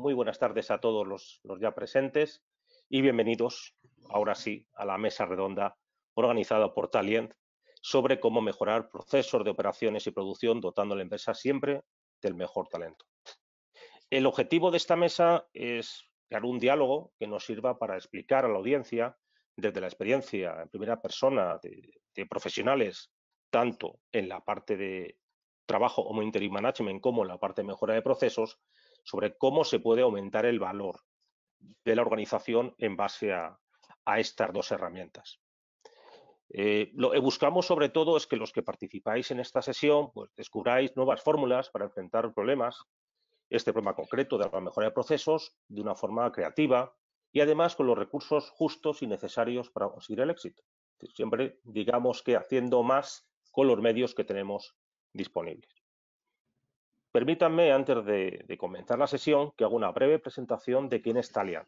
Muy buenas tardes a todos los ya presentes y bienvenidos, ahora sí, a la mesa redonda organizada por Talient sobre cómo mejorar procesos de operaciones y producción dotando a la empresa siempre del mejor talento. El objetivo de esta mesa es crear un diálogo que nos sirva para explicar a la audiencia, desde la experiencia en primera persona de profesionales, tanto en la parte de trabajo como interim management, como en la parte de mejora de procesos, sobre cómo se puede aumentar el valor de la organización en base a estas dos herramientas. Lo que buscamos sobre todo es que los que participáis en esta sesión pues, descubráis nuevas fórmulas para enfrentar problemas, este problema concreto de la mejora de procesos de una forma creativa y además con los recursos justos y necesarios para conseguir el éxito. Siempre digamos que haciendo más con los medios que tenemos disponibles. Permítanme, antes de comenzar la sesión, que haga una breve presentación de quién es Talient.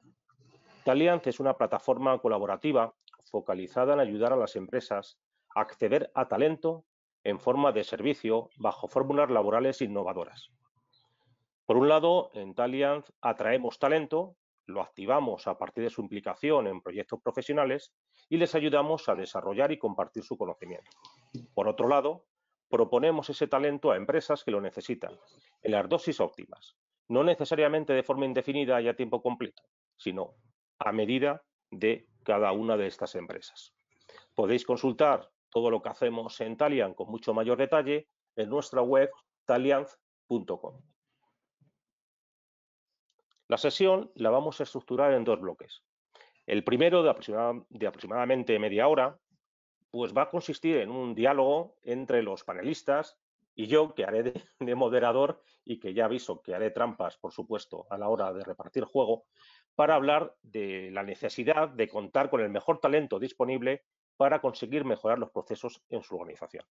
Talient es una plataforma colaborativa focalizada en ayudar a las empresas a acceder a talento en forma de servicio bajo fórmulas laborales innovadoras. Por un lado, en Talient atraemos talento, lo activamos a partir de su implicación en proyectos profesionales y les ayudamos a desarrollar y compartir su conocimiento. Por otro lado, proponemos ese talento a empresas que lo necesitan, en las dosis óptimas, no necesariamente de forma indefinida y a tiempo completo, sino a medida de cada una de estas empresas. Podéis consultar todo lo que hacemos en Talient con mucho mayor detalle en nuestra web talient.com. La sesión la vamos a estructurar en dos bloques. El primero, de aproximadamente media hora, pues va a consistir en un diálogo entre los panelistas y yo, que haré de moderador y que ya aviso que haré trampas, por supuesto, a la hora de repartir juego, para hablar de la necesidad de contar con el mejor talento disponible para conseguir mejorar los procesos en su organización.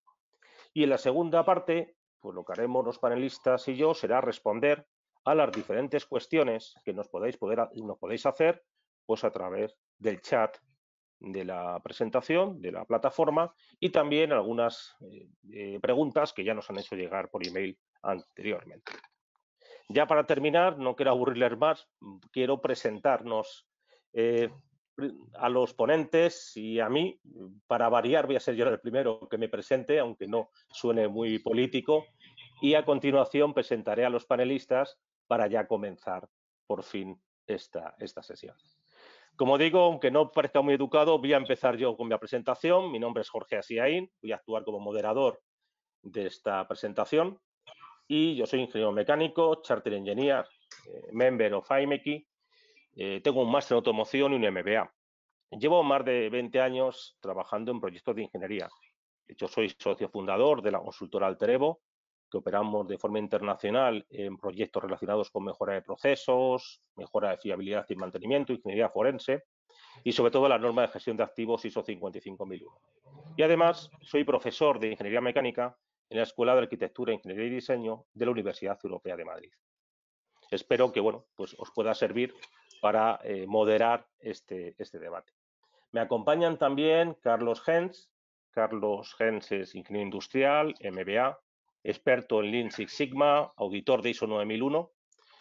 Y en la segunda parte, pues lo que haremos los panelistas y yo será responder a las diferentes cuestiones que nos podéis hacer pues a través del chat de la presentación, de la plataforma y también algunas preguntas que ya nos han hecho llegar por email anteriormente. Ya para terminar, no quiero aburrirles más, quiero presentarnos a los ponentes y a mí, para variar voy a ser yo el primero que me presente, aunque no suene muy político, y a continuación presentaré a los panelistas para ya comenzar por fin esta sesión. Como digo, aunque no parezca muy educado, voy a empezar yo con mi presentación. Mi nombre es Jorge Asiaín, voy a actuar como moderador de esta presentación y yo soy ingeniero mecánico, Chartered Engineer, member of IMECI, tengo un máster en automoción y un MBA. Llevo más de 20 años trabajando en proyectos de ingeniería. De hecho, soy socio fundador de la consultora Alterevo, que operamos de forma internacional en proyectos relacionados con mejora de procesos, mejora de fiabilidad y mantenimiento, ingeniería forense y sobre todo la norma de gestión de activos ISO 55001. Y además soy profesor de ingeniería mecánica en la Escuela de Arquitectura, Ingeniería y Diseño de la Universidad Europea de Madrid. Espero que bueno, pues os pueda servir para moderar este debate. Me acompañan también Carlos Gens. Carlos Gens es ingeniero industrial, MBA, experto en Lean Six Sigma, auditor de ISO 9001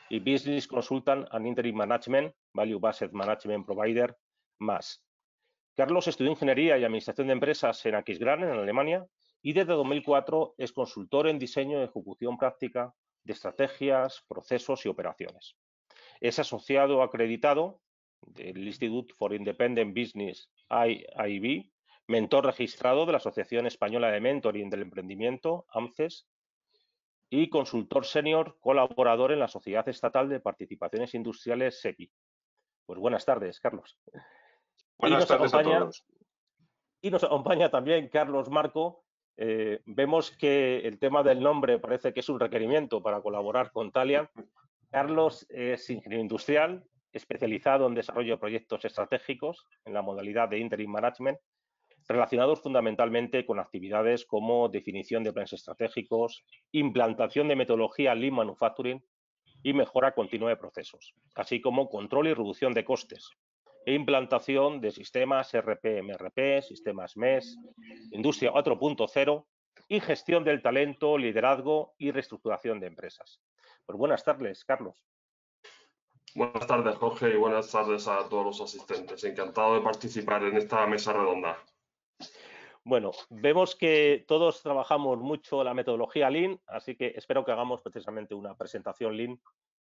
y Business Consultant and Interim Management, Value Based Management Provider, más. Carlos estudió Ingeniería y Administración de Empresas en Aquisgrán, en Alemania, y desde 2004 es consultor en diseño y ejecución práctica de estrategias, procesos y operaciones. Es asociado acreditado del Institute for Independent Business, IIB, mentor registrado de la Asociación Española de Mentoring del Emprendimiento, AMCES, y consultor senior colaborador en la Sociedad Estatal de Participaciones Industriales, SEPI. Pues buenas tardes, Carlos. Buenas tardes a todos. Y nos acompaña también Carlos Marco. Vemos que el tema del nombre parece que es un requerimiento para colaborar con Talient. Carlos es ingeniero industrial, especializado en desarrollo de proyectos estratégicos en la modalidad de Interim Management, relacionados fundamentalmente con actividades como definición de planes estratégicos, implantación de metodología Lean Manufacturing y mejora continua de procesos, así como control y reducción de costes e implantación de sistemas RP, MRP, sistemas MES, Industria 4.0 y gestión del talento, liderazgo y reestructuración de empresas. Pues buenas tardes, Carlos. Buenas tardes, Jorge, y buenas tardes a todos los asistentes. Encantado de participar en esta mesa redonda. Bueno, vemos que todos trabajamos mucho la metodología Lean, así que espero que hagamos precisamente una presentación Lean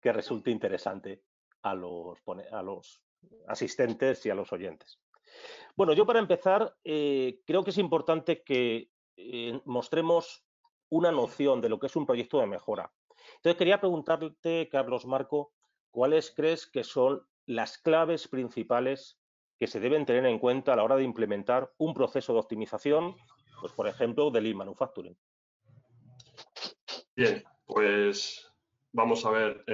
que resulte interesante a los asistentes y a los oyentes. Bueno, yo para empezar, creo que es importante que mostremos una noción de lo que es un proyecto de mejora. Entonces, quería preguntarte, Carlos Marco, ¿cuáles crees que son las claves principales que se deben tener en cuenta a la hora de implementar un proceso de optimización, pues por ejemplo, de Lean Manufacturing? Bien, pues vamos a ver.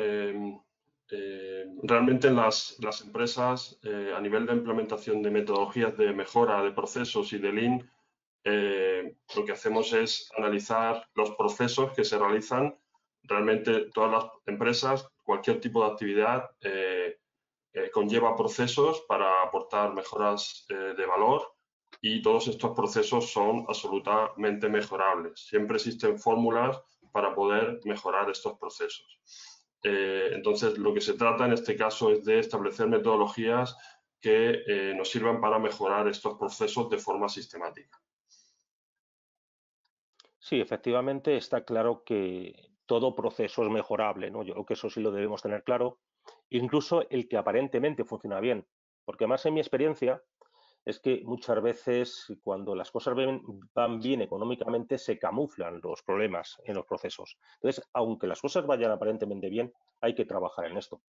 Realmente en las empresas, a nivel de implementación de metodologías de mejora de procesos y de Lean, lo que hacemos es analizar los procesos que se realizan. Realmente todas las empresas, cualquier tipo de actividad, conlleva procesos para aportar mejoras de valor, y todos estos procesos son absolutamente mejorables. Siempre existen fórmulas para poder mejorar estos procesos. Entonces, lo que se trata en este caso es de establecer metodologías que nos sirvan para mejorar estos procesos de forma sistemática. Sí, efectivamente está claro que todo proceso es mejorable, ¿no? Yo creo que eso sí lo debemos tener claro, incluso el que aparentemente funciona bien, porque más en mi experiencia es que muchas veces cuando las cosas van bien económicamente se camuflan los problemas en los procesos. Entonces, aunque las cosas vayan aparentemente bien, hay que trabajar en esto.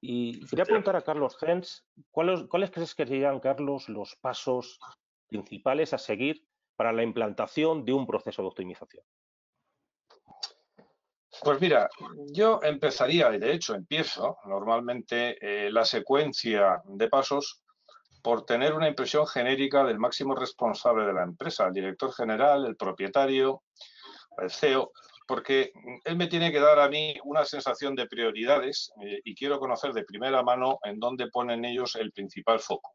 Y quería preguntar a Carlos Hens, ¿cuáles crees que serían, Carlos, los pasos principales a seguir para la implantación de un proceso de optimización? Pues mira, yo empezaría, y de hecho empiezo normalmente la secuencia de pasos por tener una impresión genérica del máximo responsable de la empresa, el director general, el propietario, el CEO, porque él me tiene que dar a mí una sensación de prioridades y quiero conocer de primera mano en dónde ponen ellos el principal foco.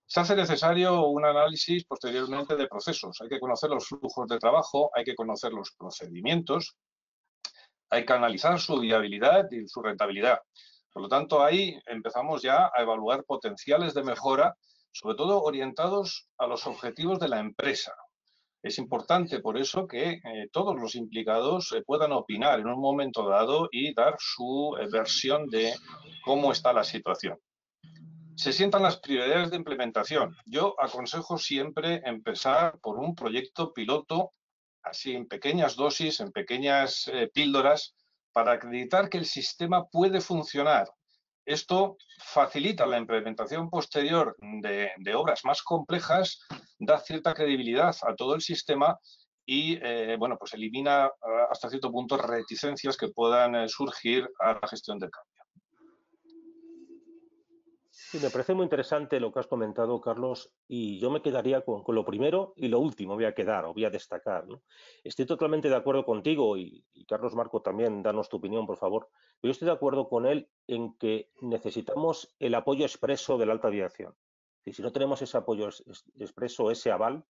Se hace necesario un análisis posteriormente de procesos. Hay que conocer los flujos de trabajo, hay que conocer los procedimientos, hay que analizar su viabilidad y su rentabilidad. Por lo tanto, ahí empezamos ya a evaluar potenciales de mejora, sobre todo orientados a los objetivos de la empresa. Es importante, por eso, que todos los implicados puedan opinar en un momento dado y dar su versión de cómo está la situación. Se sientan las prioridades de implementación. Yo aconsejo siempre empezar por un proyecto piloto, así en pequeñas dosis, en pequeñas píldoras, para acreditar que el sistema puede funcionar. Esto facilita la implementación posterior de obras más complejas, da cierta credibilidad a todo el sistema y bueno, pues elimina hasta cierto punto reticencias que puedan surgir a la gestión del cambio. Sí, me parece muy interesante lo que has comentado, Carlos, y yo me quedaría con lo primero y lo último, voy a quedar o voy a destacar, ¿no? Estoy totalmente de acuerdo contigo y Carlos Marco también, danos tu opinión, por favor. Yo estoy de acuerdo con él en que necesitamos el apoyo expreso de la alta dirección. Y si no tenemos ese apoyo expreso, ese aval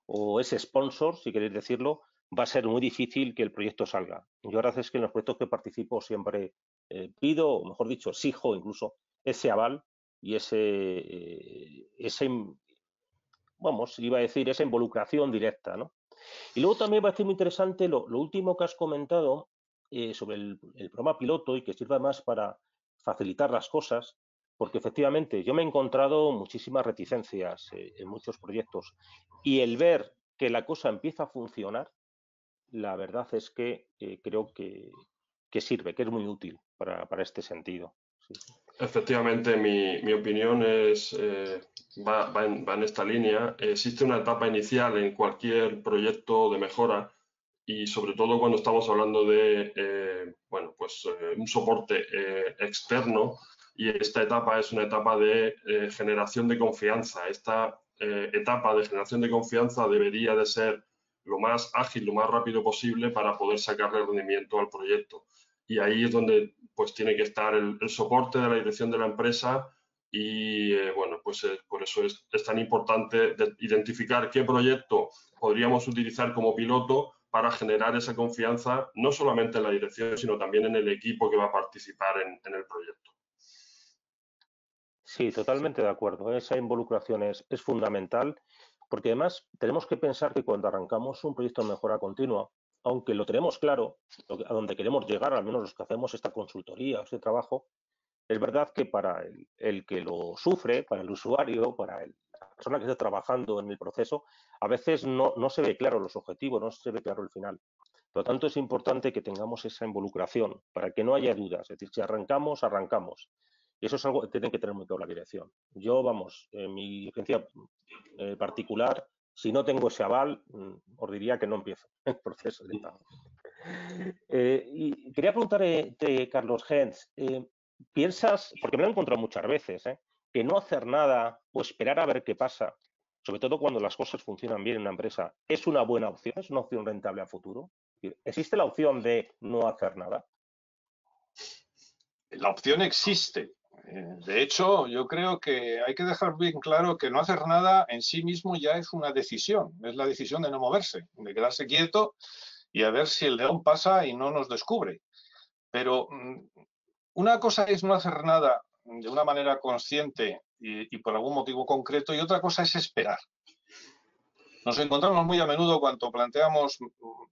o ese sponsor, si queréis decirlo, va a ser muy difícil que el proyecto salga. Yo la verdad es que en los proyectos que participo siempre pido, o mejor dicho, exijo incluso ese aval y vamos, iba a decir, esa involucración directa, ¿no? Y luego también va a ser muy interesante lo último que has comentado sobre el programa piloto y que sirva más para facilitar las cosas, porque efectivamente yo me he encontrado muchísimas reticencias en muchos proyectos y el ver que la cosa empieza a funcionar, la verdad es que creo que sirve, que es muy útil para este sentido. Sí, sí. Efectivamente, mi opinión va en esta línea. Existe una etapa inicial en cualquier proyecto de mejora, y sobre todo cuando estamos hablando de bueno, pues, un soporte externo, y esta etapa es una etapa de generación de confianza. Esta etapa de generación de confianza debería de ser lo más ágil, lo más rápido posible para poder sacarle rendimiento al proyecto. Y ahí es donde pues tiene que estar el soporte de la dirección de la empresa, y bueno, pues por eso es tan importante identificar qué proyecto podríamos utilizar como piloto para generar esa confianza, no solamente en la dirección, sino también en el equipo que va a participar en el proyecto. Sí, totalmente de acuerdo. Esa involucración es fundamental, porque además tenemos que pensar que cuando arrancamos un proyecto de mejora continua, aunque lo tenemos claro, a donde queremos llegar, al menos los que hacemos esta consultoría, este trabajo, es verdad que para el que lo sufre, para el usuario, para la persona que está trabajando en el proceso, a veces no se ve claro los objetivos, no se ve claro el final. Por lo tanto, es importante que tengamos esa involucración para que no haya dudas. Es decir, si arrancamos, arrancamos. Y eso es algo que tiene que tener muy claro la dirección. Yo, vamos, en mi experiencia particular, si no tengo ese aval, os diría que no empiezo el proceso de pago. Y quería preguntarte, Carlos Gens, ¿piensas, porque me lo he encontrado muchas veces, que no hacer nada o esperar a ver qué pasa, sobre todo cuando las cosas funcionan bien en una empresa, es una buena opción, es una opción rentable a futuro? ¿Existe la opción de no hacer nada? La opción existe. De hecho, yo creo que hay que dejar bien claro que no hacer nada en sí mismo ya es una decisión. Es la decisión de no moverse, de quedarse quieto y a ver si el león pasa y no nos descubre. Pero una cosa es no hacer nada de una manera consciente y por algún motivo concreto, y otra cosa es esperar. Nos encontramos muy a menudo cuando planteamos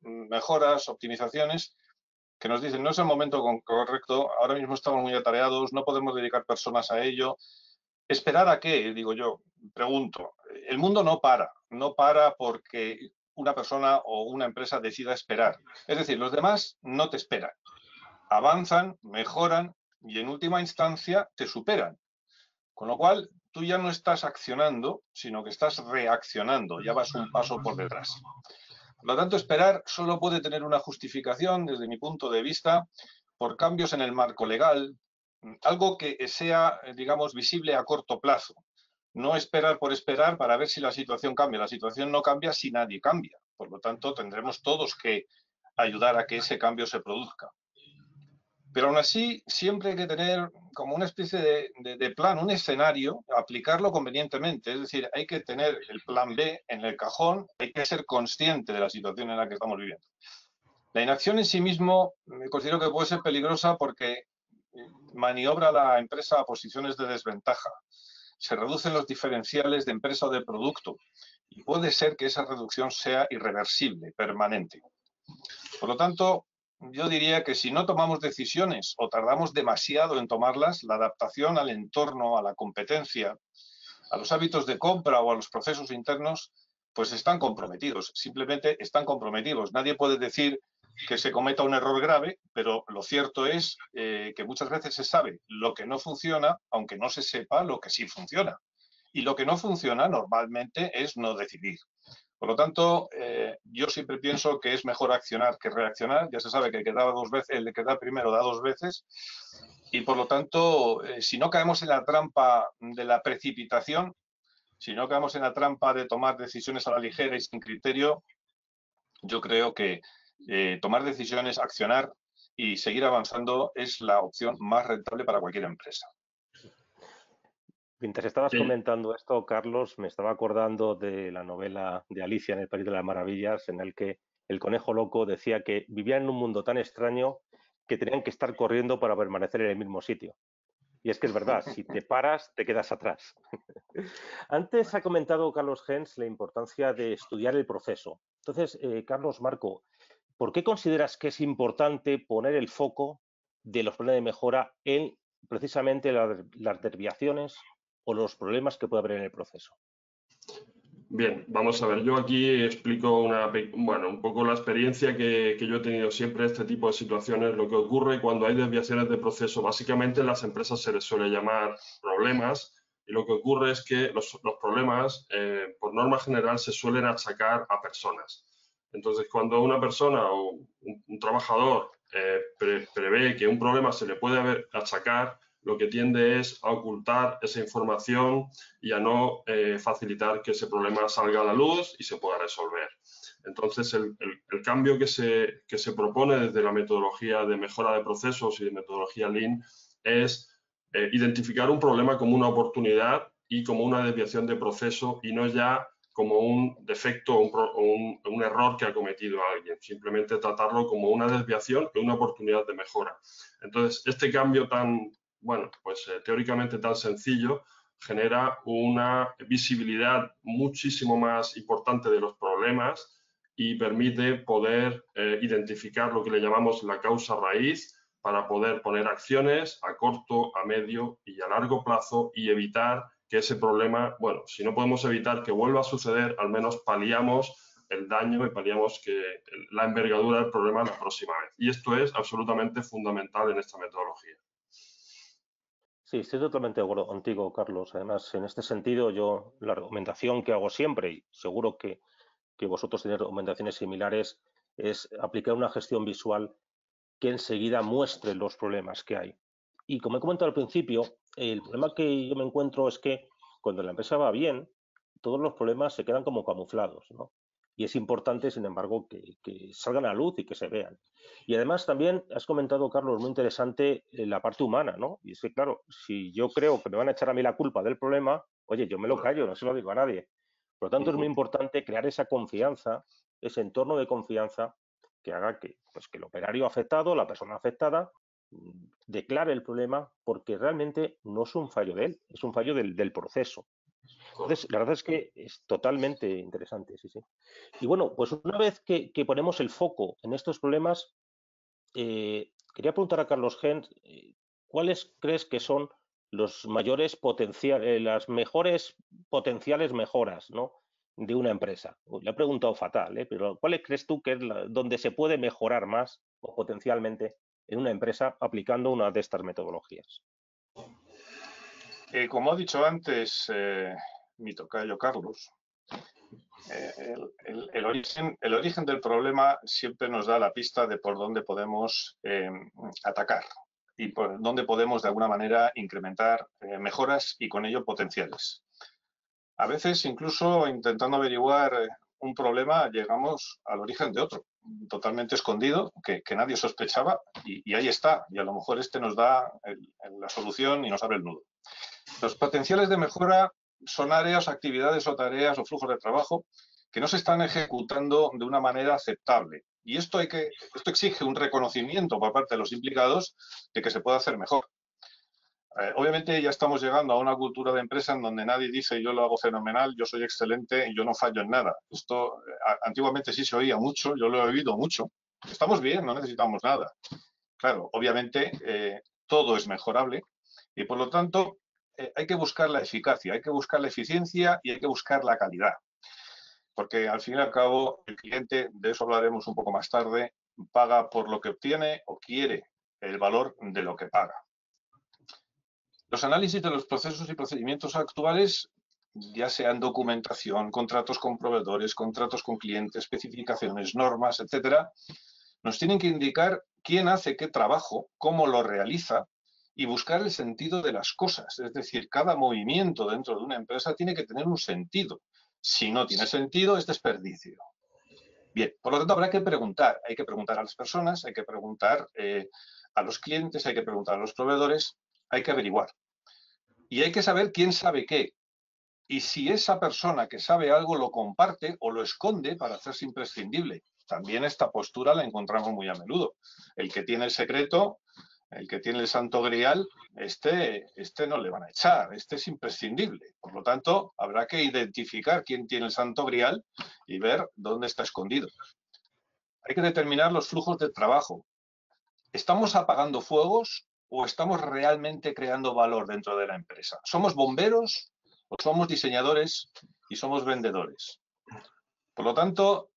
mejoras, optimizaciones, que nos dicen no es el momento correcto, ahora mismo estamos muy atareados, no podemos dedicar personas a ello. ¿Esperar a qué? Digo yo, pregunto. El mundo no para porque una persona o una empresa decida esperar. Es decir, los demás no te esperan. Avanzan, mejoran y en última instancia te superan. Con lo cual, tú ya no estás accionando, sino que estás reaccionando, ya vas un paso por detrás. Por lo tanto, esperar solo puede tener una justificación, desde mi punto de vista, por cambios en el marco legal, algo que sea, digamos, visible a corto plazo. No esperar por esperar para ver si la situación cambia. La situación no cambia si nadie cambia. Por lo tanto, tendremos todos que ayudar a que ese cambio se produzca. Pero aún así, siempre hay que tener como una especie de plan, un escenario, aplicarlo convenientemente. Es decir, hay que tener el plan B en el cajón, hay que ser consciente de la situación en la que estamos viviendo. La inacción en sí mismo me considero que puede ser peligrosa porque maniobra a la empresa a posiciones de desventaja. Se reducen los diferenciales de empresa o de producto y puede ser que esa reducción sea irreversible, permanente. Por lo tanto, yo diría que si no tomamos decisiones o tardamos demasiado en tomarlas, la adaptación al entorno, a la competencia, a los hábitos de compra o a los procesos internos, pues están comprometidos, simplemente están comprometidos. Nadie puede decir que se cometa un error grave, pero lo cierto es que muchas veces se sabe lo que no funciona, aunque no se sepa lo que sí funciona. Y lo que no funciona normalmente es no decidir. Por lo tanto, yo siempre pienso que es mejor accionar que reaccionar. Ya se sabe que el que da dos veces, el que da primero da dos veces. Y por lo tanto, si no caemos en la trampa de la precipitación, si no caemos en la trampa de tomar decisiones a la ligera y sin criterio, yo creo que tomar decisiones, accionar y seguir avanzando es la opción más rentable para cualquier empresa. Mientras estabas Sí. comentando esto, Carlos, me estaba acordando de la novela de Alicia en el País de las Maravillas, en el que el conejo loco decía que vivía en un mundo tan extraño que tenían que estar corriendo para permanecer en el mismo sitio. Y es que es verdad, si te paras, te quedas atrás. Antes ha comentado Carlos Gens la importancia de estudiar el proceso. Entonces, Carlos, Marco, ¿por qué consideras que es importante poner el foco de los planes de mejora en precisamente las desviaciones o los problemas que puede haber en el proceso? Bien, vamos a ver, yo aquí explico un poco la experiencia que yo he tenido siempre en este tipo de situaciones. Lo que ocurre cuando hay desviaciones de proceso, básicamente en las empresas se les suele llamar problemas, y lo que ocurre es que los problemas, por norma general, se suelen achacar a personas. Entonces, cuando una persona o un trabajador prevé que un problema se le puede achacar, lo que tiende es a ocultar esa información y a no facilitar que ese problema salga a la luz y se pueda resolver. Entonces, el cambio que se propone desde la metodología de mejora de procesos y de metodología Lean es identificar un problema como una oportunidad y como una desviación de proceso, y no ya como un defecto o un error que ha cometido alguien, simplemente tratarlo como una desviación y una oportunidad de mejora. Entonces, este cambio tan, bueno, pues teóricamente tan sencillo, genera una visibilidad muchísimo más importante de los problemas y permite poder identificar lo que le llamamos la causa raíz para poder poner acciones a corto, a medio y a largo plazo y evitar que ese problema, bueno, si no podemos evitar que vuelva a suceder, al menos paliamos el daño y paliamos la envergadura del problema la próxima vez. Y esto es absolutamente fundamental en esta metodología. Sí, estoy totalmente de acuerdo contigo, Carlos. Además, en este sentido, yo la recomendación que hago siempre, y seguro que vosotros tenéis recomendaciones similares, es aplicar una gestión visual que enseguida muestre los problemas que hay. Y como he comentado al principio, el problema que yo me encuentro es que cuando la empresa va bien, todos los problemas se quedan como camuflados, ¿no? Y es importante, sin embargo, que salgan a la luz y que se vean. Y además también has comentado, Carlos, muy interesante la parte humana, ¿no? Y es que, claro, si yo creo que me van a echar a mí la culpa del problema, oye, yo me lo callo, no se lo digo a nadie. Por lo tanto, es muy importante crear esa confianza, ese entorno de confianza que haga que, pues, que el operario afectado, la persona afectada, declare el problema porque realmente no es un fallo de él, es un fallo del proceso. Entonces, la verdad es que es totalmente interesante, sí, sí. Y bueno, pues una vez que ponemos el foco en estos problemas, quería preguntar a Carlos Gens, ¿cuáles crees que son los mayores potenciales, las mejores potenciales mejoras, ¿no?, de una empresa? Le he preguntado fatal, pero ¿cuáles crees tú que es donde se puede mejorar más o potencialmente en una empresa aplicando una de estas metodologías? Como ha dicho antes mi tocayo Carlos, el origen del problema siempre nos da la pista de por dónde podemos atacar y por dónde podemos de alguna manera incrementar mejoras y con ello potenciales. A veces, incluso intentando averiguar un problema, llegamos al origen de otro, totalmente escondido, que nadie sospechaba, y ahí está. Y a lo mejor este nos da la solución y nos abre el nudo. Los potenciales de mejora son áreas, actividades o tareas o flujos de trabajo que no se están ejecutando de una manera aceptable. Y esto exige un reconocimiento por parte de los implicados de que se puede hacer mejor. Obviamente ya estamos llegando a una cultura de empresa en donde nadie dice yo lo hago fenomenal, yo soy excelente y yo no fallo en nada. Esto antiguamente sí se oía mucho, yo lo he oído mucho. Estamos bien, no necesitamos nada. Claro, obviamente todo es mejorable y por lo tanto hay que buscar la eficacia, hay que buscar la eficiencia y hay que buscar la calidad. Porque al fin y al cabo el cliente, de eso hablaremos un poco más tarde, paga por lo que obtiene o quiere el valor de lo que paga. Los análisis de los procesos y procedimientos actuales, ya sean documentación, contratos con proveedores, contratos con clientes, especificaciones, normas, etcétera, nos tienen que indicar quién hace qué trabajo, cómo lo realiza y buscar el sentido de las cosas. Es decir, cada movimiento dentro de una empresa tiene que tener un sentido. Si no tiene sentido, es desperdicio. Bien, por lo tanto habrá que preguntar. Hay que preguntar a las personas, hay que preguntar a los clientes, hay que preguntar a los proveedores, hay que averiguar. Y hay que saber quién sabe qué. Y si esa persona que sabe algo lo comparte o lo esconde para hacerse imprescindible. También esta postura la encontramos muy a menudo. El que tiene el secreto, el que tiene el santo grial, este no le van a echar, este es imprescindible. Por lo tanto, habrá que identificar quién tiene el santo grial y ver dónde está escondido. Hay que determinar los flujos de trabajo. ¿Estamos apagando fuegos o estamos realmente creando valor dentro de la empresa? ¿Somos bomberos o somos diseñadores y somos vendedores? Por lo tanto,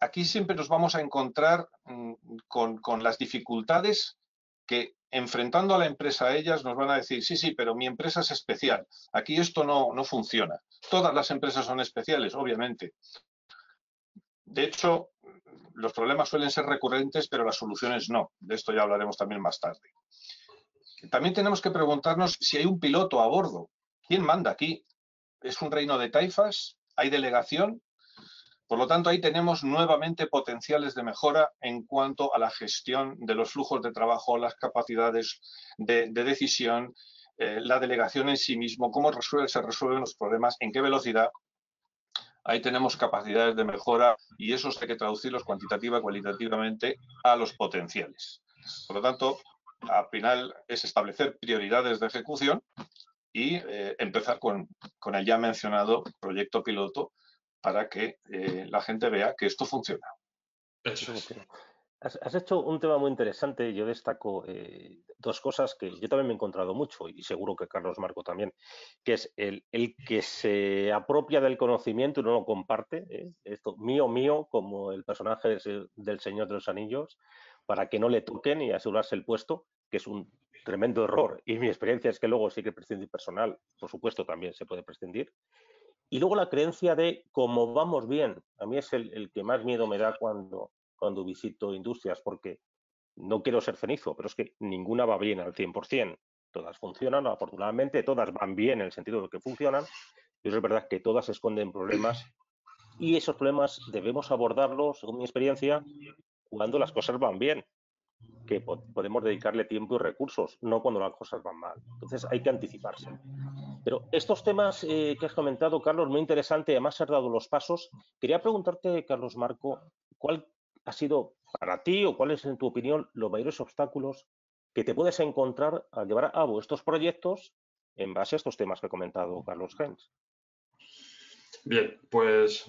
aquí siempre nos vamos a encontrar con las dificultades que, enfrentando a la empresa a ellas, nos van a decir, sí, sí, pero mi empresa es especial. Aquí esto no funciona. Todas las empresas son especiales, obviamente. De hecho, los problemas suelen ser recurrentes, pero las soluciones no. De esto ya hablaremos también más tarde. También tenemos que preguntarnos si hay un piloto a bordo. ¿Quién manda aquí? ¿Es un reino de taifas? ¿Hay delegación? Por lo tanto, ahí tenemos nuevamente potenciales de mejora en cuanto a la gestión de los flujos de trabajo, las capacidades de decisión, la delegación en sí mismo, cómo se resuelven los problemas, en qué velocidad. ahí tenemos capacidades de mejora y eso hay que traducirlos cuantitativa y cualitativamente a los potenciales. Por lo tanto, al final es establecer prioridades de ejecución y empezar con el ya mencionado proyecto piloto para que la gente vea que esto funciona. Eso es. Has hecho un tema muy interesante. Yo destaco dos cosas que yo también me he encontrado mucho y seguro que Carlos Marco también, que es el que se apropia del conocimiento y no lo comparte. Esto mío, como el personaje del Señor de los Anillos, para que no le toquen y asegurarse el puesto, que es un tremendo error. Y mi experiencia es que luego sí que prescindir personal, por supuesto, también se puede prescindir. Y luego la creencia de cómo vamos bien. A mí es el que más miedo me da cuando visito industrias, porque no quiero ser cenizo, pero es que ninguna va bien al 100%. Todas funcionan, afortunadamente, todas van bien en el sentido de que funcionan, pero es verdad que todas esconden problemas y esos problemas debemos abordarlos, según mi experiencia, cuando las cosas van bien, que podemos dedicarle tiempo y recursos, no cuando las cosas van mal. Entonces hay que anticiparse. Pero estos temas que has comentado, Carlos, muy interesante, además has dado los pasos. Quería preguntarte, Carlos Marco, ¿cuál ha sido para ti o cuáles, en tu opinión, los mayores obstáculos que te puedes encontrar al llevar a cabo estos proyectos en base a estos temas que ha comentado Carlos Gens? Bien, pues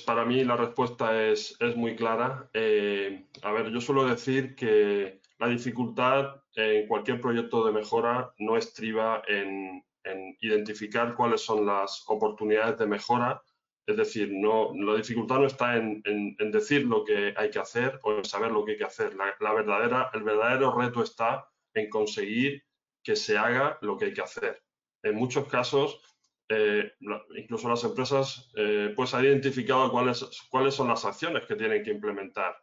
para mí la respuesta es muy clara. A ver, yo suelo decir que la dificultad en cualquier proyecto de mejora no estriba en identificar cuáles son las oportunidades de mejora. Es decir, la dificultad no está en decir lo que hay que hacer o en saber lo que hay que hacer. El verdadero reto está en conseguir que se haga lo que hay que hacer. En muchos casos, incluso las empresas pues han identificado cuáles son las acciones que tienen que implementar,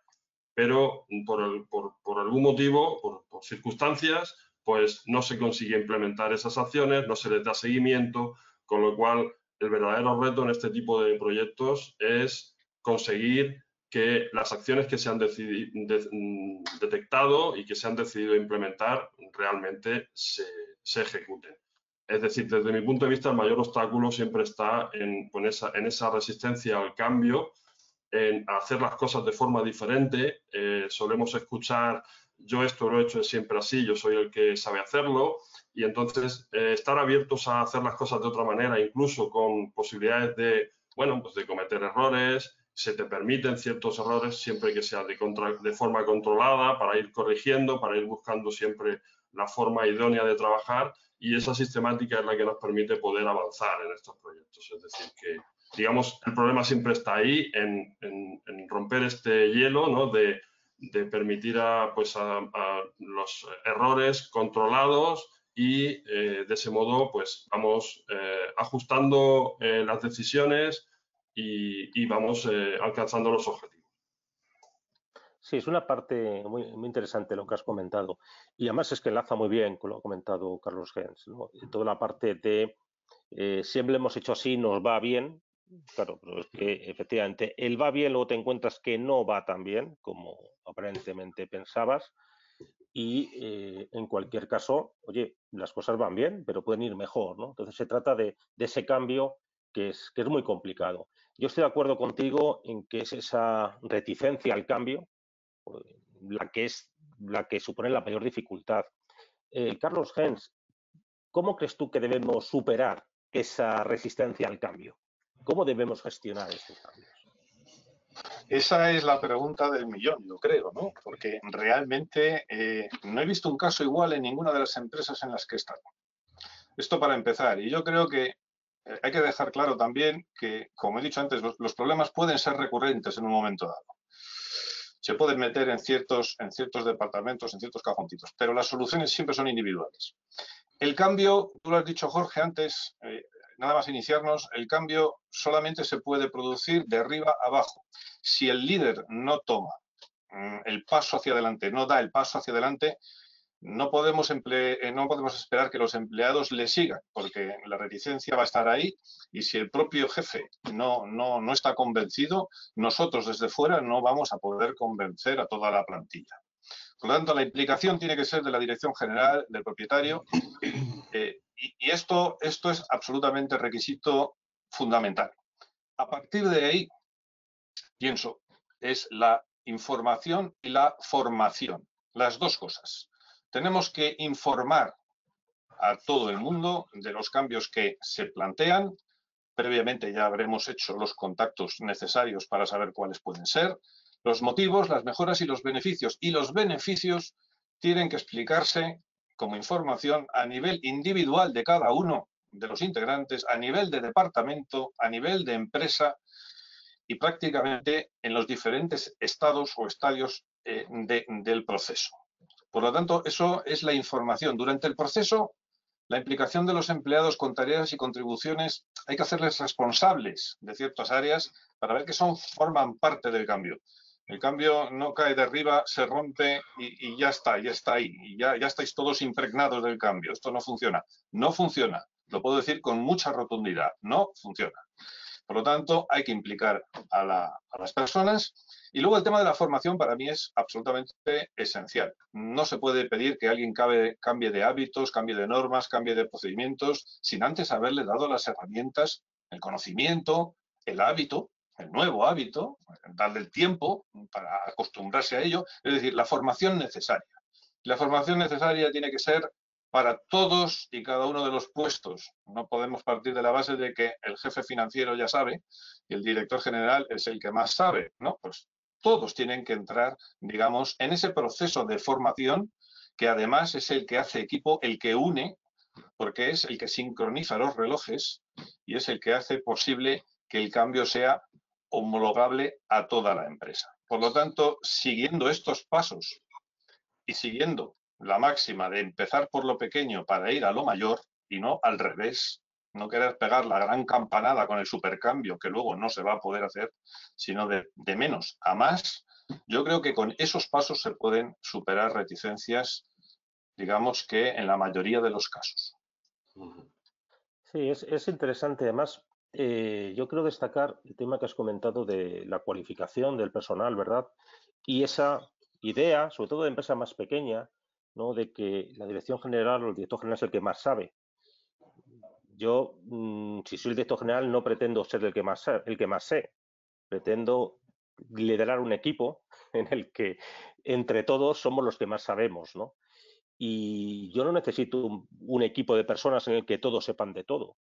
pero por algún motivo, por circunstancias, pues no se consigue implementar esas acciones, no se les da seguimiento, con lo cual el verdadero reto en este tipo de proyectos es conseguir que las acciones que se han detectado y que se han decidido implementar realmente se ejecuten. Es decir, desde mi punto de vista, el mayor obstáculo siempre está en esa resistencia al cambio, en hacer las cosas de forma diferente. Solemos escuchar, yo esto lo he hecho siempre así, yo soy el que sabe hacerlo, y entonces estar abiertos a hacer las cosas de otra manera, incluso con posibilidades de, bueno, pues de cometer errores. Se te permiten ciertos errores siempre que sea de forma controlada, para ir corrigiendo, para ir buscando siempre la forma idónea de trabajar, y esa sistemática es la que nos permite poder avanzar en estos proyectos. Es decir, que, digamos, el problema siempre está ahí en romper este hielo, ¿no? de permitir a los errores controlados y de ese modo pues vamos ajustando las decisiones y vamos alcanzando los objetivos. Sí, es una parte muy, muy interesante lo que has comentado. Y además es que enlaza muy bien con lo que ha comentado Carlos Gens, ¿no? Toda la parte de siempre lo hemos hecho así, nos va bien. Claro, pero es que efectivamente el va bien, luego te encuentras que no va tan bien como aparentemente pensabas. Y en cualquier caso, oye, las cosas van bien, pero pueden ir mejor, ¿no? Entonces se trata de ese cambio que es muy complicado. Yo estoy de acuerdo contigo en que es esa reticencia al cambio la que supone la mayor dificultad. Carlos Gens, ¿cómo crees tú que debemos superar esa resistencia al cambio? ¿Cómo debemos gestionar estos cambios? Esa es la pregunta del millón, yo creo, ¿no? Porque realmente no he visto un caso igual en ninguna de las empresas en las que he estado. Esto para empezar. Y yo creo que hay que dejar claro también que, como he dicho antes, los problemas pueden ser recurrentes en un momento dado. Se pueden meter en ciertos departamentos, en ciertos cajoncitos, pero las soluciones siempre son individuales. El cambio, tú lo has dicho, Jorge, antes, nada más iniciarnos, el cambio solamente se puede producir de arriba a abajo. Si el líder no toma el paso hacia adelante, no da el paso hacia adelante, no podemos esperar que los empleados le sigan, porque la reticencia va a estar ahí y si el propio jefe no está convencido, nosotros desde fuera no vamos a poder convencer a toda la plantilla. Por lo tanto, la implicación tiene que ser de la dirección general, del propietario, y esto es absolutamente requisito fundamental. A partir de ahí, pienso, es la información y la formación, las dos cosas. Tenemos que informar a todo el mundo de los cambios que se plantean. Previamente ya habremos hecho los contactos necesarios para saber cuáles pueden ser, los motivos, las mejoras y los beneficios. Y los beneficios tienen que explicarse como información a nivel individual de cada uno de los integrantes, a nivel de departamento, a nivel de empresa y prácticamente en los diferentes estados o estadios del proceso. Por lo tanto, eso es la información. Durante el proceso, la implicación de los empleados con tareas y contribuciones, hay que hacerles responsables de ciertas áreas para ver que forman parte del cambio. El cambio no cae de arriba, se rompe y ya está ahí. Y ya estáis todos impregnados del cambio. Esto no funciona. No funciona. Lo puedo decir con mucha rotundidad. No funciona. Por lo tanto, hay que implicar a las personas. Y luego el tema de la formación para mí es absolutamente esencial. No se puede pedir que alguien cambie de hábitos, cambie de normas, cambie de procedimientos, sin antes haberle dado las herramientas, el conocimiento, el hábito, el nuevo hábito, darle el tiempo para acostumbrarse a ello. Es decir, la formación necesaria. La formación necesaria tiene que ser para todos y cada uno de los puestos. No podemos partir de la base de que el jefe financiero ya sabe y el director general es el que más sabe, ¿no? Pues todos tienen que entrar, digamos, en ese proceso de formación que además es el que hace equipo, el que une, porque es el que sincroniza los relojes y es el que hace posible que el cambio sea homologable a toda la empresa. Por lo tanto, siguiendo estos pasos y siguiendo la máxima de empezar por lo pequeño para ir a lo mayor y no al revés, no querer pegar la gran campanada con el supercambio que luego no se va a poder hacer, sino de menos a más, yo creo que con esos pasos se pueden superar reticencias, digamos que en la mayoría de los casos. Sí, es interesante. Además, yo quiero destacar el tema que has comentado de la cualificación del personal, ¿verdad? Y esa idea, sobre todo de empresa más pequeña, ¿no? De que la dirección general o el director general es el que más sabe. Yo, si soy el director general, no pretendo ser el que más sé. Pretendo liderar un equipo en el que entre todos somos los que más sabemos, ¿no? Y yo no necesito un equipo de personas en el que todos sepan de todo.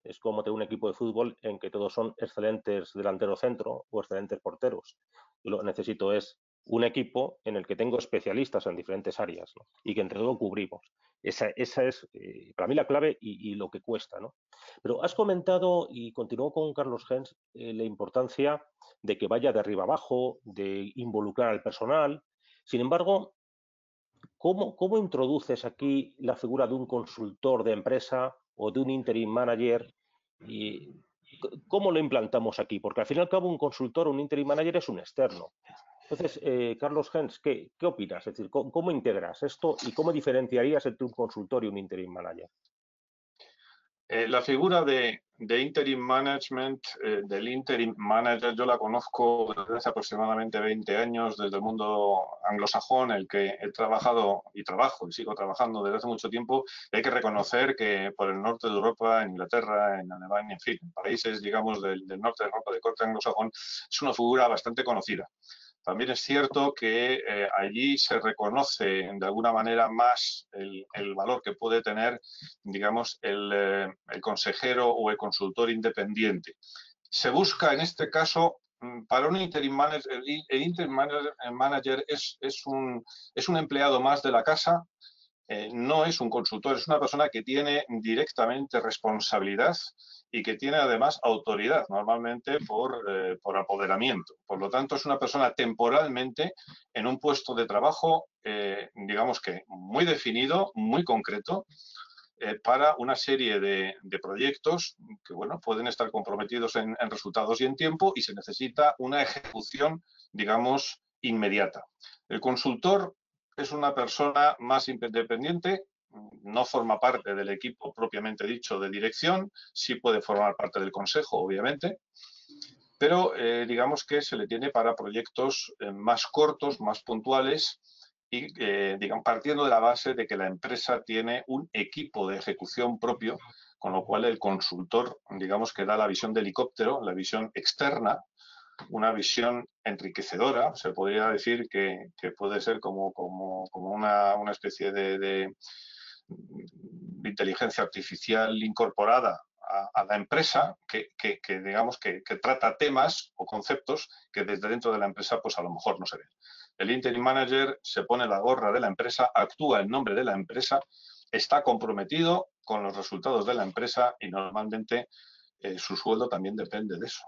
Es como tener un equipo de fútbol en que todos son excelentes delanteros centro o excelentes porteros. Yo lo que necesito es un equipo en el que tengo especialistas en diferentes áreas, ¿no? Y que entre todos cubrimos. Esa es para mí la clave y lo que cuesta, ¿no? Pero has comentado, y continuó con Carlos Gens, la importancia de que vaya de arriba abajo, de involucrar al personal. Sin embargo, ¿cómo introduces aquí la figura de un consultor de empresa o de un interim manager? ¿Y cómo lo implantamos aquí? Porque al fin y al cabo un consultor o un interim manager es un externo. Entonces, Carlos Gens, ¿qué opinas? Es decir, ¿cómo integras esto y cómo diferenciarías entre un consultor y un interim manager? La figura de interim management, del interim manager, yo la conozco desde hace aproximadamente 20 años desde el mundo anglosajón, el que he trabajado y trabajo y sigo trabajando desde hace mucho tiempo. Hay que reconocer que por el norte de Europa, en Inglaterra, en Alemania, en fin, en países, digamos, del norte de Europa, de corte anglosajón, es una figura bastante conocida. También es cierto que allí se reconoce de alguna manera más el valor que puede tener, digamos, el consejero o el consultor independiente. Se busca en este caso, para un interim manager, el interim manager es un empleado más de la casa, no es un consultor, es una persona que tiene directamente responsabilidad y que tiene además autoridad, normalmente por apoderamiento. Por lo tanto, es una persona temporalmente en un puesto de trabajo, digamos que muy definido, muy concreto, para una serie de proyectos que, bueno, pueden estar comprometidos en resultados y en tiempo, y se necesita una ejecución, digamos, inmediata. El consultor es una persona más independiente, no forma parte del equipo propiamente dicho de dirección, sí puede formar parte del consejo, obviamente, pero digamos que se le tiene para proyectos más cortos, más puntuales, y digamos, partiendo de la base de que la empresa tiene un equipo de ejecución propio con lo cual el consultor, digamos que da la visión de helicóptero, la visión externa, una visión enriquecedora. Se podría decir que puede ser como una especie de inteligencia artificial incorporada a la empresa que digamos que trata temas o conceptos que desde dentro de la empresa pues a lo mejor no se ven. El Interim Manager se pone la gorra de la empresa, actúa en nombre de la empresa, está comprometido con los resultados de la empresa y normalmente su sueldo también depende de eso.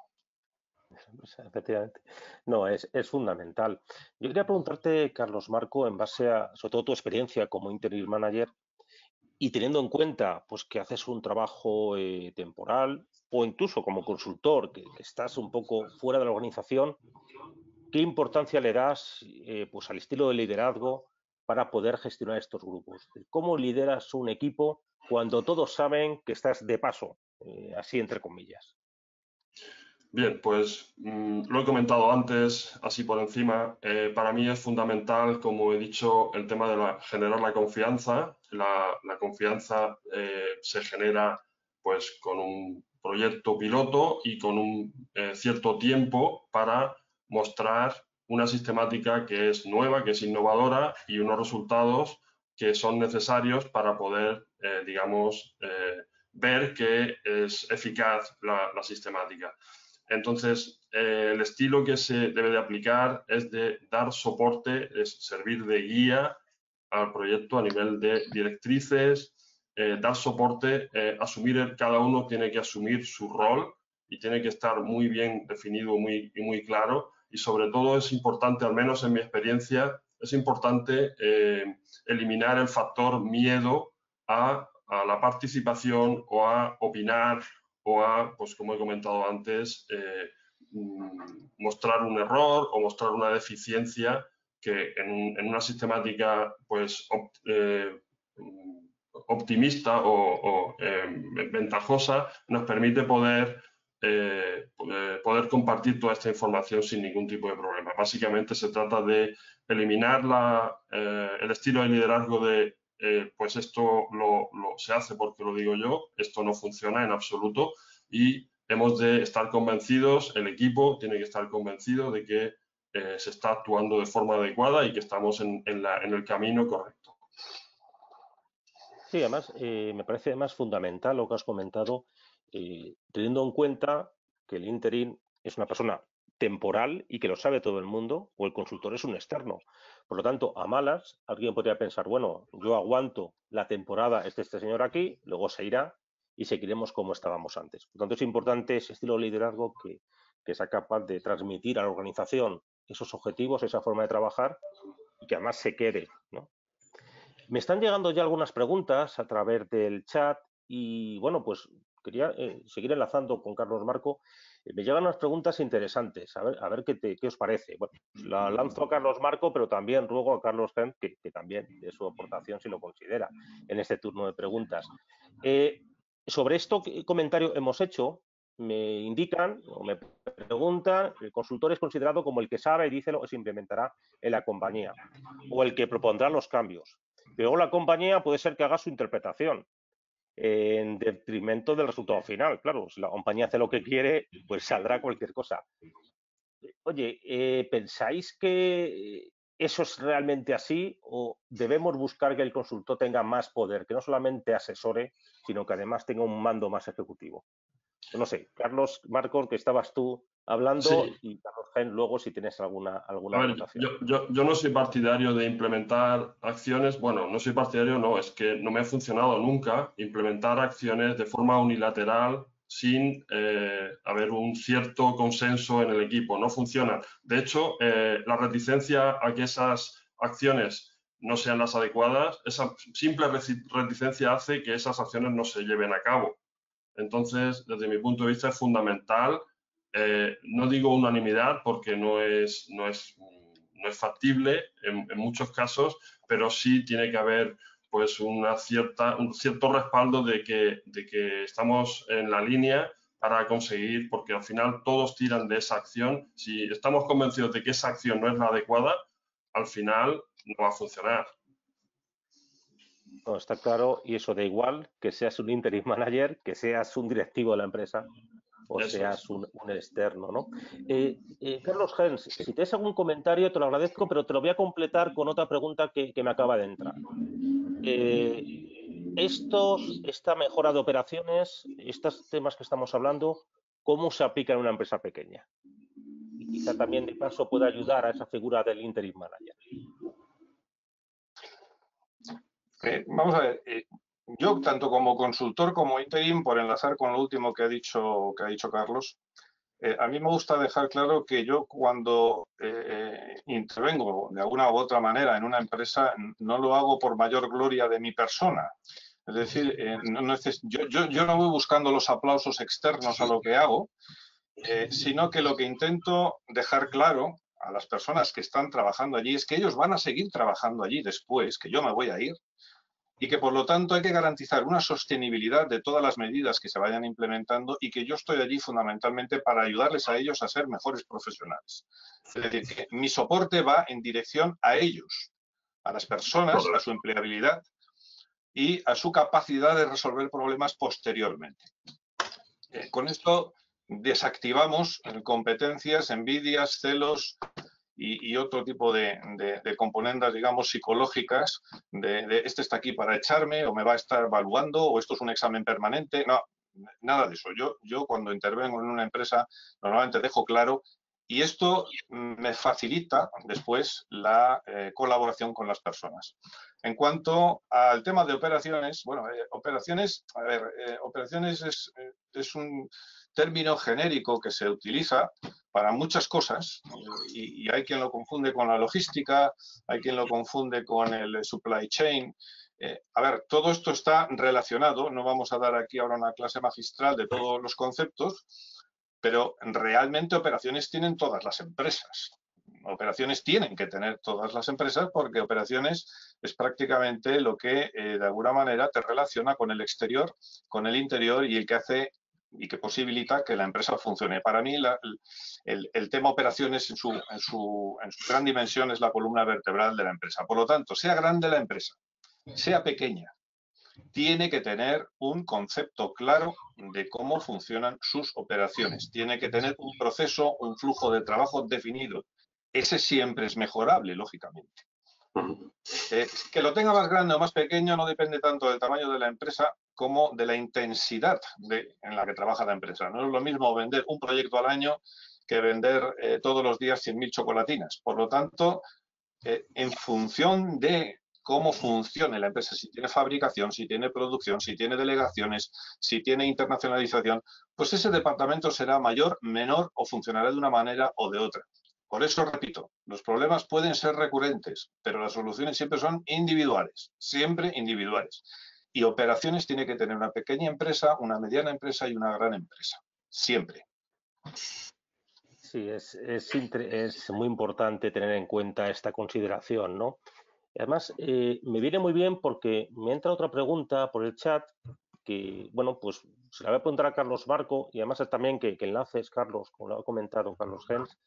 Efectivamente. No, es fundamental. Yo quería preguntarte, Carlos Marco, en base a, sobre todo, tu experiencia como Interim Manager y teniendo en cuenta pues, que haces un trabajo temporal o incluso como consultor, que estás un poco fuera de la organización, ¿qué importancia le das pues, al estilo de liderazgo para poder gestionar estos grupos? ¿Cómo lideras un equipo cuando todos saben que estás de paso, así entre comillas? Bien, pues lo he comentado antes, así por encima. Para mí es fundamental, como he dicho, el tema de generar la confianza. La confianza se genera pues con un proyecto piloto y con un cierto tiempo para mostrar una sistemática que es nueva, que es innovadora y unos resultados que son necesarios para poder, digamos, ver que es eficaz la sistemática. Entonces, el estilo que se debe de aplicar es de dar soporte, es servir de guía al proyecto a nivel de directrices, dar soporte, cada uno tiene que asumir su rol y tiene que estar muy bien definido y muy claro. Y sobre todo es importante, al menos en mi experiencia, es importante eliminar el factor miedo a la participación o a opinar o a, pues como he comentado antes, mostrar un error o mostrar una deficiencia que en una sistemática pues optimista o ventajosa nos permite poder compartir toda esta información sin ningún tipo de problema. Básicamente se trata de eliminar el estilo de liderazgo de pues esto se hace porque lo digo yo, esto no funciona en absoluto y hemos de estar convencidos, el equipo tiene que estar convencido de que se está actuando de forma adecuada y que estamos en el camino correcto. Sí, además, me parece además fundamental lo que has comentado, teniendo en cuenta que el interim es una persona temporal y que lo sabe todo el mundo, o el consultor es un externo. Por lo tanto, a malas, alguien podría pensar, bueno, yo aguanto la temporada, este señor aquí, luego se irá y seguiremos como estábamos antes. Por lo tanto, es importante ese estilo de liderazgo que sea capaz de transmitir a la organización esos objetivos, esa forma de trabajar y que además se quede, ¿no? Me están llegando ya algunas preguntas a través del chat y, bueno, pues quería seguir enlazando con Carlos Marco. Me llegan unas preguntas interesantes, a ver qué os parece. Bueno, la lanzo a Carlos Marco, pero también ruego a Carlos Gent que también dé su aportación, si lo considera, en este turno de preguntas. Sobre esto, ¿qué comentario hemos hecho? Me indican o me preguntan, el consultor es considerado como el que sabe y dice lo que se implementará en la compañía o el que propondrá los cambios. Pero luego la compañía puede ser que haga su interpretación en detrimento del resultado final. Claro, si la compañía hace lo que quiere, pues saldrá cualquier cosa. Oye, ¿pensáis que eso es realmente así o debemos buscar que el consultor tenga más poder, que no solamente asesore, sino que además tenga un mando más ejecutivo? No sé, Carlos, Marcos, que estabas tú hablando Sí. y Carlos Gen, luego si tienes alguna A ver, acotación. yo no soy partidario de implementar acciones, bueno, no soy partidario, no, es que no me ha funcionado nunca implementar acciones de forma unilateral sin haber un cierto consenso en el equipo, no funciona. De hecho, la reticencia a que esas acciones no sean las adecuadas, esa simple reticencia hace que esas acciones no se lleven a cabo. Entonces, desde mi punto de vista es fundamental. No digo unanimidad porque no es factible en muchos casos, pero sí tiene que haber pues un cierto respaldo de que estamos en la línea para conseguir, porque al final todos tiran de esa acción. Si estamos convencidos de que esa acción no es la adecuada, al final no va a funcionar. No, está claro, y eso da igual que seas un interim manager, que seas un directivo de la empresa o Eso es. seas un externo, ¿no? Carlos Gens, si tienes algún comentario, te lo agradezco, pero te lo voy a completar con otra pregunta que me acaba de entrar. Eh, esta mejora de operaciones, estos temas que estamos hablando, ¿cómo se aplica en una empresa pequeña? Y quizá también de paso pueda ayudar a esa figura del interim manager. Vamos a ver, yo tanto como consultor como interim, por enlazar con lo último que ha dicho Carlos, a mí me gusta dejar claro que yo cuando intervengo de alguna u otra manera en una empresa no lo hago por mayor gloria de mi persona. Es decir, yo no voy buscando los aplausos externos a lo que hago, sino que lo que intento dejar claro a las personas que están trabajando allí es que ellos van a seguir trabajando allí después, que yo me voy a ir, y que por lo tanto hay que garantizar una sostenibilidad de todas las medidas que se vayan implementando y que yo estoy allí fundamentalmente para ayudarles a ellos a ser mejores profesionales. Es decir, que mi soporte va en dirección a ellos, a las personas, a su empleabilidad y a su capacidad de resolver problemas posteriormente. Con esto desactivamos competencias, envidias, celos y otro tipo de componentes, digamos, psicológicas, de este está aquí para echarme o me va a estar evaluando o esto es un examen permanente. No, nada de eso. Yo cuando intervengo en una empresa normalmente dejo claro y esto me facilita después la colaboración con las personas. En cuanto al tema de operaciones, bueno, operaciones es un término genérico que se utiliza para muchas cosas y hay quien lo confunde con la logística, hay quien lo confunde con el supply chain. A ver, todo esto está relacionado, no vamos a dar aquí ahora una clase magistral de todos los conceptos, pero realmente operaciones tienen todas las empresas. Operaciones tienen que tener todas las empresas porque operaciones es prácticamente lo que de alguna manera te relaciona con el exterior, con el interior y el que hace y que posibilita que la empresa funcione. Para mí el tema operaciones en su gran dimensión es la columna vertebral de la empresa. Por lo tanto, sea grande la empresa, sea pequeña, tiene que tener un concepto claro de cómo funcionan sus operaciones. Tiene que tener un proceso, un flujo de trabajo definido. Ese siempre es mejorable, lógicamente. Que lo tenga más grande o más pequeño no depende tanto del tamaño de la empresa como de la intensidad en la que trabaja la empresa. No es lo mismo vender un proyecto al año que vender todos los días 100.000 chocolatinas. Por lo tanto, en función de cómo funcione la empresa, si tiene fabricación, si tiene producción, si tiene delegaciones, si tiene internacionalización, pues ese departamento será mayor, menor o funcionará de una manera o de otra. Por eso, repito, los problemas pueden ser recurrentes, pero las soluciones siempre son individuales, siempre individuales. Y operaciones tiene que tener una pequeña empresa, una mediana empresa y una gran empresa, siempre. Sí, es muy importante tener en cuenta esta consideración, ¿no? Además, me viene muy bien porque me entra otra pregunta por el chat que, bueno, pues se la voy a preguntar a Carlos Barco y además es también que enlaces, Carlos, como lo ha comentado Carlos Gens.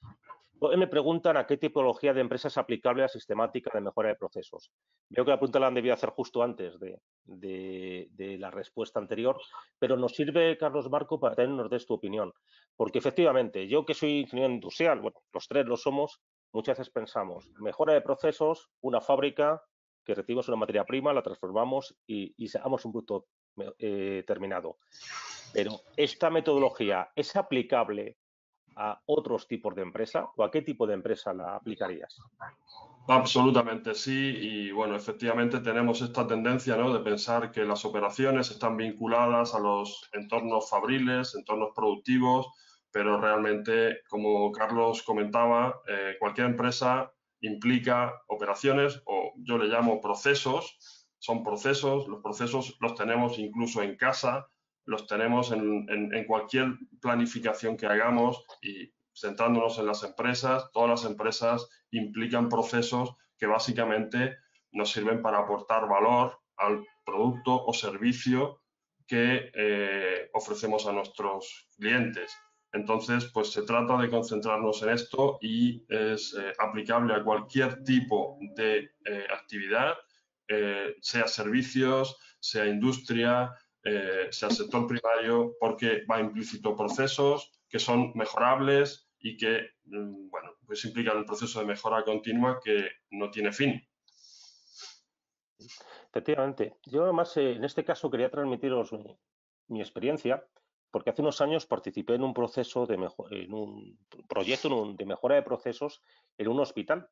Me preguntan a qué tipología de empresa es aplicable la sistemática de mejora de procesos. Veo que la pregunta la han debido hacer justo antes de la respuesta anterior, pero nos sirve, Carlos Barco, para que nos des tu opinión. Porque efectivamente, yo que soy ingeniero industrial, bueno, los tres lo somos, muchas veces pensamos, mejora de procesos, una fábrica que recibimos una materia prima, la transformamos y sacamos un producto terminado. Pero esta metodología es aplicable a otros tipos de empresa o a qué tipo de empresa la aplicarías? Absolutamente sí, y bueno, efectivamente tenemos esta tendencia, ¿no?, de pensar que las operaciones están vinculadas a los entornos fabriles, entornos productivos, pero realmente, como Carlos comentaba, cualquier empresa implica operaciones o yo le llamo procesos, son procesos, los procesos los tenemos incluso en casa, los tenemos en cualquier planificación que hagamos y centrándonos en las empresas, todas las empresas implican procesos que básicamente nos sirven para aportar valor al producto o servicio que ofrecemos a nuestros clientes. Entonces, pues se trata de concentrarnos en esto y es aplicable a cualquier tipo de actividad sea servicios, sea industria, sea sector primario, porque va implícito procesos que son mejorables y que, bueno, pues implican un proceso de mejora continua que no tiene fin. Efectivamente. Yo además en este caso quería transmitiros mi experiencia, porque hace unos años participé en un proceso en un proyecto de mejora de procesos en un hospital.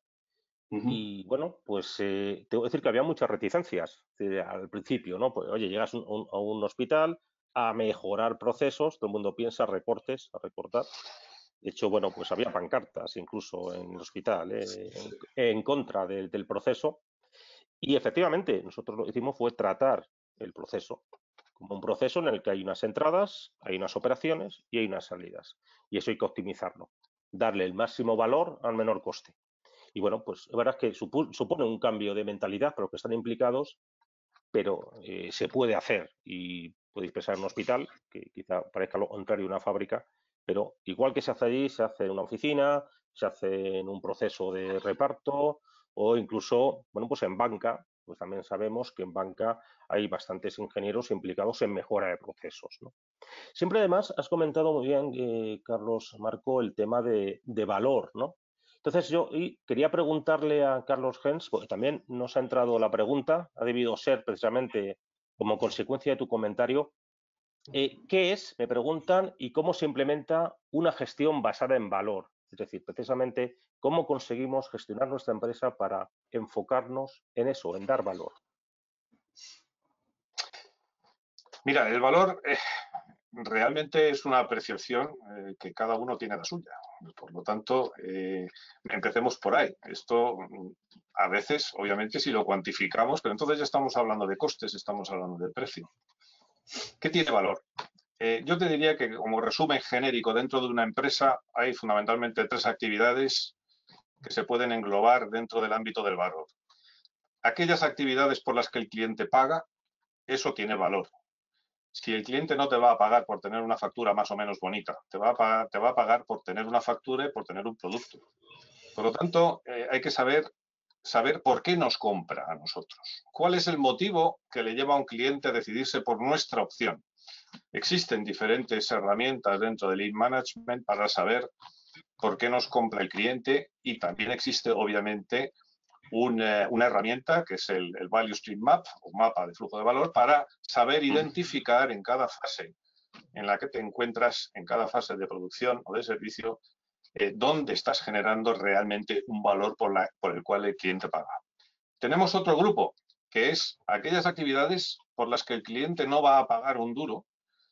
Y bueno, pues tengo que decir que había muchas reticencias al principio, ¿no? Pues oye, llegas a un hospital a mejorar procesos, todo el mundo piensa recortes, a recortar. De hecho, bueno, pues había pancartas incluso en el hospital en contra del proceso. Y efectivamente, nosotros lo que hicimos fue tratar el proceso como un proceso en el que hay unas entradas, hay unas operaciones y hay unas salidas. Y eso hay que optimizarlo, darle el máximo valor al menor coste. Y bueno, pues la verdad es que supone un cambio de mentalidad para los que están implicados, pero se puede hacer y podéis pensar en un hospital, que quizá parezca lo contrario de una fábrica, pero igual que se hace allí, se hace en una oficina, se hace en un proceso de reparto o incluso, bueno, pues en banca, pues también sabemos que en banca hay bastantes ingenieros implicados en mejora de procesos, ¿no? Siempre además has comentado muy bien, Carlos Marco, el tema de valor, ¿no? Entonces yo quería preguntarle a Carlos Hens, porque también nos ha entrado la pregunta, ha debido ser precisamente como consecuencia de tu comentario, ¿qué es, me preguntan, y cómo se implementa una gestión basada en valor? Es decir, precisamente, ¿cómo conseguimos gestionar nuestra empresa para enfocarnos en eso, en dar valor? Mira, el valor realmente es una apreciación que cada uno tiene la suya. Por lo tanto, empecemos por ahí. Esto a veces, obviamente, si lo cuantificamos, pero entonces ya estamos hablando de costes, estamos hablando de precio. ¿Qué tiene valor? Yo te diría que como resumen genérico dentro de una empresa hay fundamentalmente 3 actividades que se pueden englobar dentro del ámbito del valor. Aquellas actividades por las que el cliente paga, eso tiene valor. Si el cliente no te va a pagar por tener una factura más o menos bonita, te va a pagar por tener una factura y por tener un producto. Por lo tanto, hay que saber por qué nos compra a nosotros. ¿Cuál es el motivo que le lleva a un cliente a decidirse por nuestra opción? Existen diferentes herramientas dentro del Lean Management para saber por qué nos compra el cliente y también existe, obviamente, una herramienta que es el Value Stream Map o mapa de flujo de valor para saber identificar en cada fase en la que te encuentras, en cada fase de producción o de servicio, dónde estás generando realmente un valor por el cual el cliente paga. Tenemos otro grupo, que es aquellas actividades por las que el cliente no va a pagar un duro,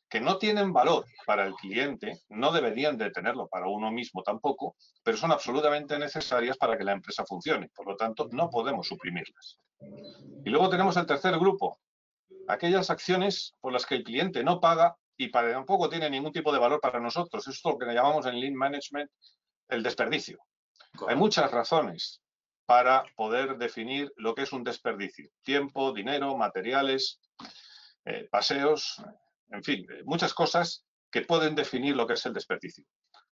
que no tienen valor para el cliente, no deberían de tenerlo para uno mismo tampoco, pero son absolutamente necesarias para que la empresa funcione. Por lo tanto, no podemos suprimirlas. Y luego tenemos el tercer grupo, aquellas acciones por las que el cliente no paga y tampoco tiene ningún tipo de valor para nosotros. Esto es lo que llamamos en Lean Management el desperdicio. Hay muchas razones para poder definir lo que es un desperdicio. Tiempo, dinero, materiales, paseos, en fin, muchas cosas que pueden definir lo que es el desperdicio.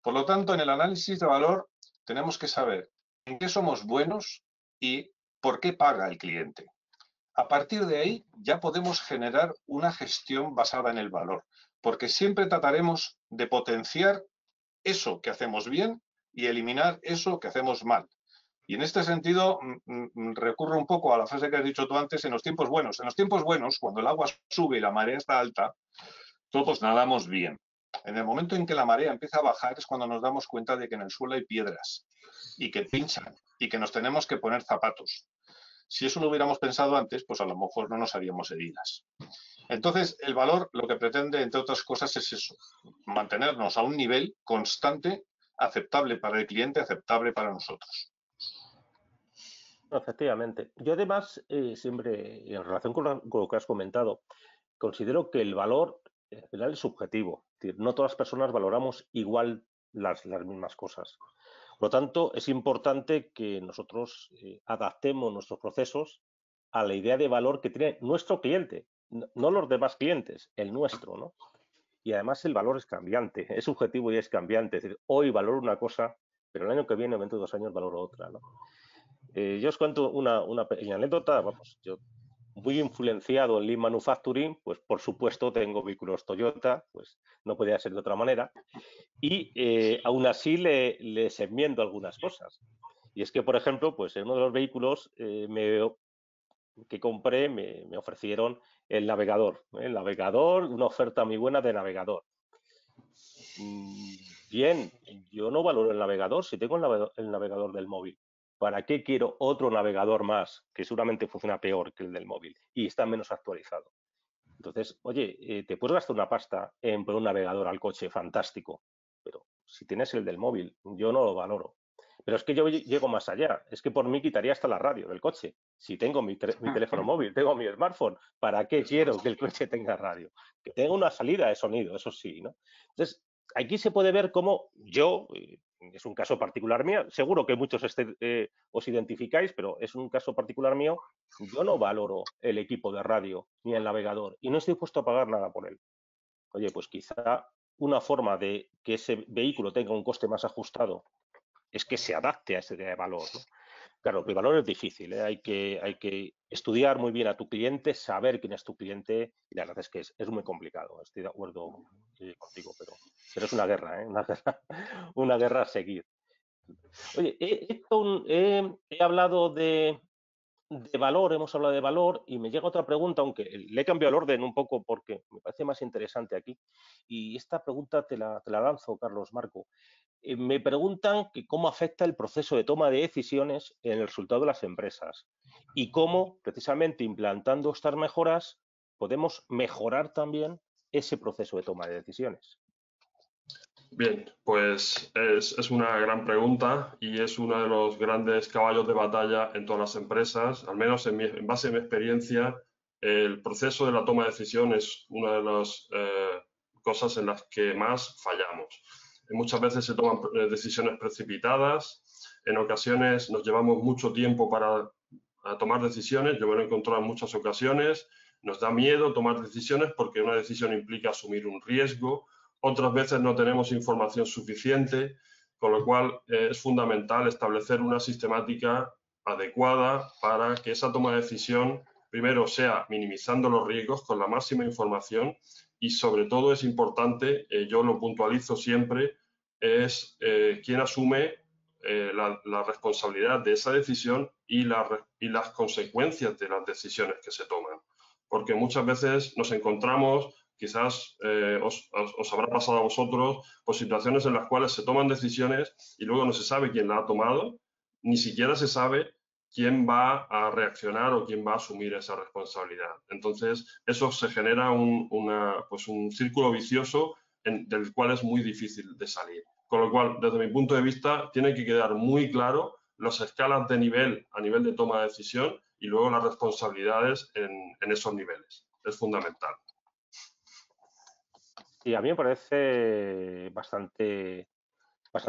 Por lo tanto, en el análisis de valor tenemos que saber en qué somos buenos y por qué paga el cliente. A partir de ahí ya podemos generar una gestión basada en el valor, porque siempre trataremos de potenciar eso que hacemos bien y eliminar eso que hacemos mal. Y en este sentido, recurro un poco a la frase que has dicho tú antes, en los tiempos buenos. En los tiempos buenos, cuando el agua sube y la marea está alta, todos nadamos bien. En el momento en que la marea empieza a bajar es cuando nos damos cuenta de que en el suelo hay piedras y que pinchan y que nos tenemos que poner zapatos. Si eso lo hubiéramos pensado antes, pues a lo mejor no nos haríamos heridas. Entonces, el valor lo que pretende, entre otras cosas, es eso, mantenernos a un nivel constante, aceptable para el cliente, aceptable para nosotros. Efectivamente. Yo además, siempre, en relación con lo que has comentado, considero que el valor en general es subjetivo. Es decir, no todas las personas valoramos igual las mismas cosas. Por lo tanto, es importante que nosotros adaptemos nuestros procesos a la idea de valor que tiene nuestro cliente, no los demás clientes, el nuestro, ¿no? Y además el valor es cambiante, es subjetivo y es cambiante. Es decir, hoy valoro una cosa, pero el año que viene, dentro de 2 años, valoro otra, ¿no? Yo os cuento una pequeña anécdota. Vamos, yo muy influenciado en Lean Manufacturing, pues por supuesto tengo vehículos Toyota, pues no podía ser de otra manera, y aún así les enmiendo algunas cosas. Y es que, por ejemplo, pues en uno de los vehículos que compré me ofrecieron el navegador, una oferta muy buena de navegador. Bien, yo no valoro el navegador si tengo el navegador del móvil. ¿Para qué quiero otro navegador más que seguramente funciona peor que el del móvil y está menos actualizado? Entonces, oye, te puedes gastar una pasta en poner un navegador al coche, fantástico, pero si tienes el del móvil, yo no lo valoro. Pero es que yo llego más allá, es que por mí quitaría hasta la radio del coche. Si tengo mi teléfono móvil, tengo mi smartphone, ¿para qué quiero que el coche tenga radio? Que tenga una salida de sonido, eso sí, ¿no? Entonces, aquí se puede ver cómo yo, es un caso particular mío, seguro que muchos os identificáis, pero es un caso particular mío, yo no valoro el equipo de radio ni el navegador y no estoy dispuesto a pagar nada por él. Oye, pues quizá una forma de que ese vehículo tenga un coste más ajustado es que se adapte a ese valor, ¿no? Claro, el valor es difícil, ¿eh? Hay que estudiar muy bien a tu cliente, saber quién es tu cliente, y la verdad es que es muy complicado. Estoy de acuerdo contigo, pero es una guerra, ¿eh? Una guerra a seguir. Oye, he hablado de valor, hemos hablado de valor y me llega otra pregunta, aunque le he cambiado el orden un poco porque me parece más interesante aquí. Y esta pregunta te la lanzo, Carlos Marco. Me preguntan que cómo afecta el proceso de toma de decisiones en el resultado de las empresas y cómo, precisamente implantando estas mejoras, podemos mejorar también ese proceso de toma de decisiones. Bien, pues es una gran pregunta y es uno de los grandes caballos de batalla en todas las empresas. Al menos en base a mi experiencia, el proceso de la toma de decisión es una de las cosas en las que más fallamos. Muchas veces se toman decisiones precipitadas, en ocasiones nos llevamos mucho tiempo para tomar decisiones, yo me lo he encontrado en muchas ocasiones, nos da miedo tomar decisiones porque una decisión implica asumir un riesgo. Otras veces no tenemos información suficiente, con lo cual es fundamental establecer una sistemática adecuada para que esa toma de decisión, primero, sea minimizando los riesgos con la máxima información y, sobre todo, es importante, yo lo puntualizo siempre, es quién asume la responsabilidad de esa decisión y las consecuencias de las decisiones que se toman. Porque muchas veces nos encontramos, quizás os habrá pasado a vosotros, pues situaciones en las cuales se toman decisiones y luego no se sabe quién la ha tomado, ni siquiera se sabe quién va a reaccionar o quién va a asumir esa responsabilidad. Entonces, eso se genera un círculo vicioso del cual es muy difícil de salir. Con lo cual, desde mi punto de vista, tiene que quedar muy claro las escalas de nivel a nivel de toma de decisión y luego las responsabilidades en esos niveles. Es fundamental. Y a mí me parece bastante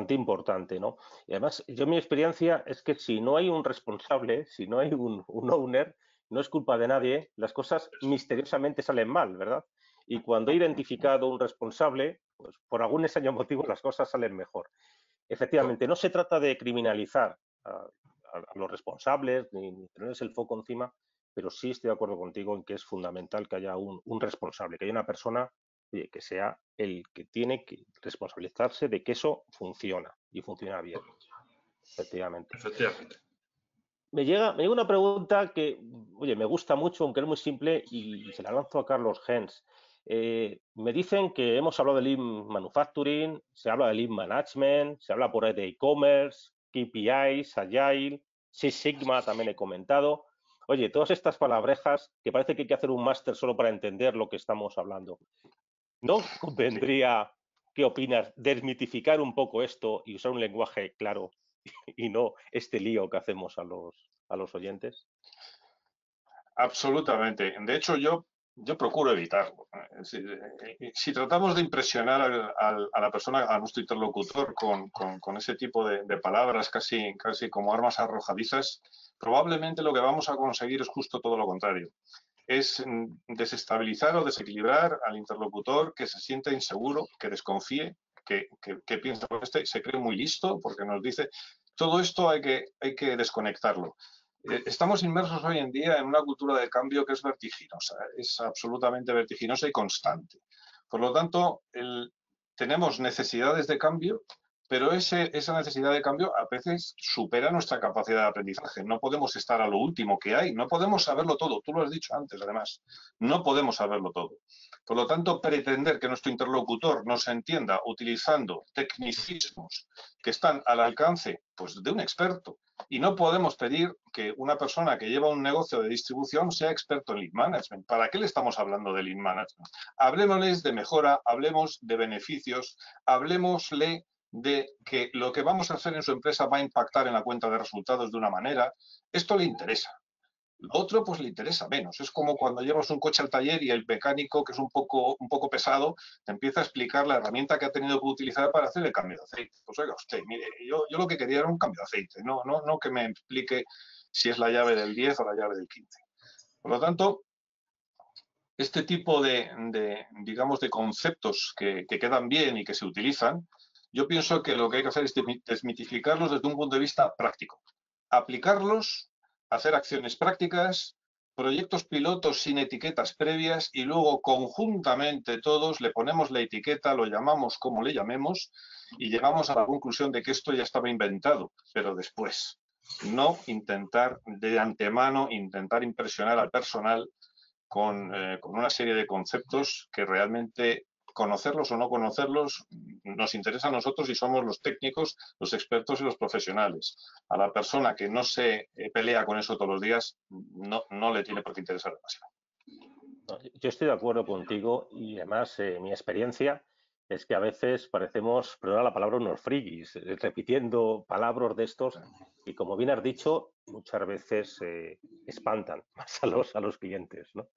importante, ¿no? Y además, mi experiencia es que si no hay un responsable, si no hay un owner, no es culpa de nadie, las cosas misteriosamente salen mal, ¿verdad? Y cuando he identificado un responsable, pues por algún extraño motivo las cosas salen mejor. Efectivamente, no se trata de criminalizar a los responsables ni tenerles el foco encima, pero sí estoy de acuerdo contigo en que es fundamental que haya un responsable, que haya una persona que sea el que tiene que responsabilizarse de que eso funciona y funciona bien, efectivamente. Efectivamente. Me llega una pregunta que, oye, me gusta mucho, aunque es muy simple, y se la lanzo a Carlos Gens. Me dicen que hemos hablado de Lean Manufacturing, se habla de Lean Management, se habla por ahí de e-commerce, KPIs, Agile, Six Sigma también he comentado. Oye, todas estas palabrejas que parece que hay que hacer un máster solo para entender lo que estamos hablando. ¿No convendría, qué opinas, desmitificar un poco esto y usar un lenguaje claro y no este lío que hacemos a los oyentes? Absolutamente. De hecho, yo procuro evitarlo. Si tratamos de impresionar a la persona, a nuestro interlocutor, con ese tipo de palabras casi como armas arrojadizas, probablemente lo que vamos a conseguir es justo todo lo contrario. Es desestabilizar o desequilibrar al interlocutor que se sienta inseguro, que desconfíe, que piensa que se cree muy listo porque nos dice todo esto hay que desconectarlo. Estamos inmersos hoy en día en una cultura de cambio que es vertiginosa, es absolutamente vertiginosa y constante. Por lo tanto, tenemos necesidades de cambio, pero esa necesidad de cambio a veces supera nuestra capacidad de aprendizaje. No podemos estar a lo último que hay, no podemos saberlo todo. Tú lo has dicho antes, además, no podemos saberlo todo. Por lo tanto, pretender que nuestro interlocutor nos entienda utilizando tecnicismos que están al alcance, pues, de un experto, y no podemos pedir que una persona que lleva un negocio de distribución sea experto en lead management. ¿Para qué le estamos hablando de lead management? Hablemosles de mejora, hablemos de beneficios, hablemosle de que lo que vamos a hacer en su empresa va a impactar en la cuenta de resultados de una manera. Esto le interesa. Lo otro, pues le interesa menos. Es como cuando llevas un coche al taller y el mecánico, que es un poco pesado, te empieza a explicar la herramienta que ha tenido que utilizar para hacer el cambio de aceite. Pues oiga usted, mire, yo lo que quería era un cambio de aceite, no que me explique si es la llave del 10 o la llave del 15. Por lo tanto, este tipo digamos, de conceptos que quedan bien y que se utilizan, yo pienso que lo que hay que hacer es desmitificarlos desde un punto de vista práctico. Aplicarlos, hacer acciones prácticas, proyectos pilotos sin etiquetas previas y luego conjuntamente todos le ponemos la etiqueta, lo llamamos como le llamemos y llegamos a la conclusión de que esto ya estaba inventado, pero después. No intentar de antemano, intentar impresionar al personal con una serie de conceptos que realmente conocerlos o no conocerlos nos interesa a nosotros y somos los técnicos, los expertos y los profesionales. A la persona que no se pelea con eso todos los días no le tiene por qué interesar demasiado. Yo estoy de acuerdo contigo y además mi experiencia es que a veces parecemos, perdona la palabra, unos frigis, repitiendo palabras de estos y como bien has dicho, muchas veces espantan más a los clientes, ¿no?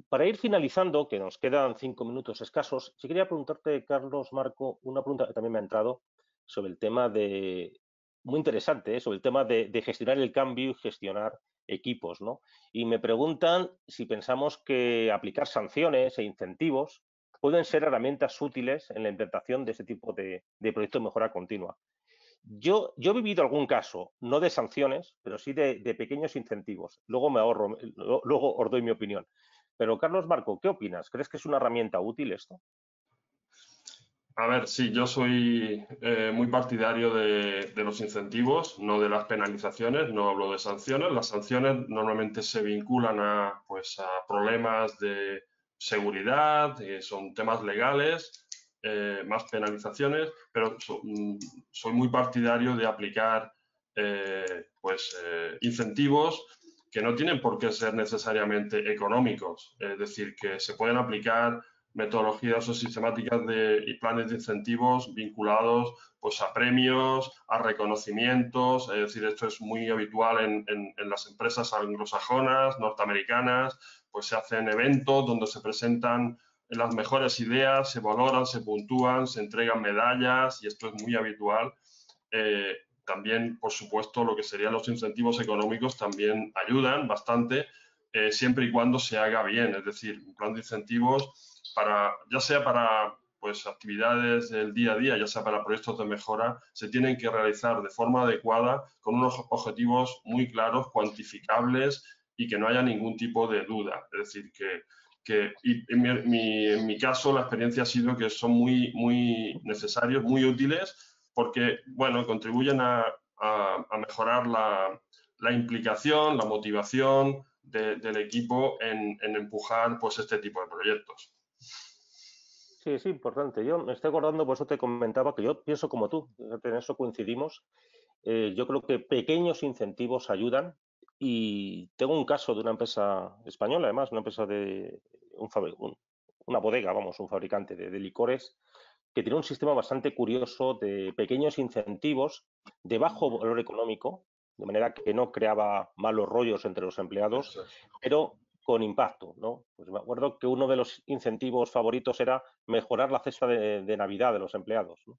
Para ir finalizando, que nos quedan 5 minutos escasos, sí quería preguntarte, Carlos, Marco, una pregunta que también me ha entrado sobre el tema muy interesante, sobre el tema de gestionar el cambio y gestionar equipos, ¿no? Y me preguntan si pensamos que aplicar sanciones e incentivos pueden ser herramientas útiles en la implementación de este tipo de proyectos de mejora continua. Yo he vivido algún caso, no de sanciones, pero sí de pequeños incentivos. Luego os doy mi opinión. Pero, Carlos Marco, ¿qué opinas? ¿Crees que es una herramienta útil esto? A ver, sí, yo soy muy partidario de los incentivos, no de las penalizaciones, no hablo de sanciones. Las sanciones normalmente se vinculan pues, a problemas de seguridad, son temas legales, más penalizaciones, pero soy muy partidario de aplicar incentivos que no tienen por qué ser necesariamente económicos, es decir, que se pueden aplicar metodologías o sistemáticas y planes de incentivos vinculados pues, a premios, a reconocimientos. Es decir, esto es muy habitual en las empresas anglosajonas, norteamericanas, pues se hacen eventos donde se presentan las mejores ideas, se valoran, se puntúan, se entregan medallas y esto es muy habitual. También, por supuesto, lo que serían los incentivos económicos también ayudan bastante, siempre y cuando se haga bien. Es decir, un plan de incentivos ya sea para pues, actividades del día a día, ya sea para proyectos de mejora, se tienen que realizar de forma adecuada con unos objetivos muy claros, cuantificables y que no haya ningún tipo de duda. Es decir, en mi caso la experiencia ha sido que son muy necesarios, muy útiles, porque, bueno, contribuyen a mejorar la implicación, la motivación del equipo en empujar pues, este tipo de proyectos. Sí, es importante. Yo me estoy acordando, por eso te comentaba que yo pienso como tú, en eso coincidimos. Yo creo que pequeños incentivos ayudan y tengo un caso de una empresa española, además, una empresa una bodega, vamos, un fabricante de licores, que tiene un sistema bastante curioso de pequeños incentivos de bajo valor económico, de manera que no creaba malos rollos entre los empleados, pero con impacto, ¿no? Pues me acuerdo que uno de los incentivos favoritos era mejorar la cesta de Navidad de los empleados, ¿no?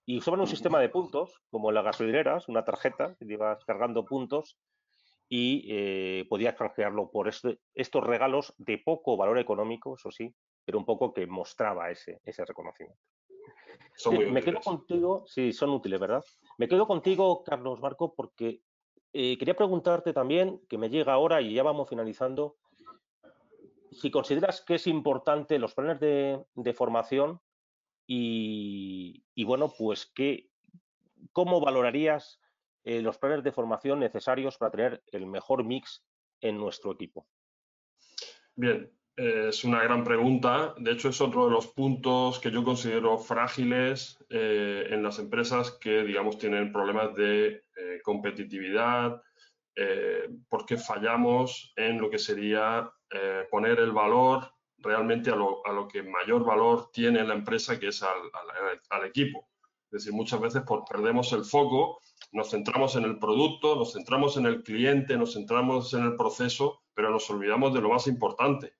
Y usaban un sistema de puntos, como en las gasolineras, una tarjeta, que ibas cargando puntos y podías canjearlo por estos regalos de poco valor económico, eso sí, pero un poco que mostraba ese reconocimiento. Son muy Me quedo útiles. contigo, sí, son útiles, ¿verdad? Me quedo contigo, Carlos Marco, porque quería preguntarte también, que me llega ahora y ya vamos finalizando, si consideras que es importante los planes de formación y bueno, pues ¿cómo valorarías los planes de formación necesarios para tener el mejor mix en nuestro equipo? Bien, es una gran pregunta. De hecho, es otro de los puntos que yo considero frágiles en las empresas que, digamos, tienen problemas de competitividad, porque fallamos en lo que sería poner el valor realmente a lo que mayor valor tiene la empresa, que es al equipo. Es decir, muchas veces perdemos el foco, nos centramos en el producto, nos centramos en el cliente, nos centramos en el proceso, pero nos olvidamos de lo más importante,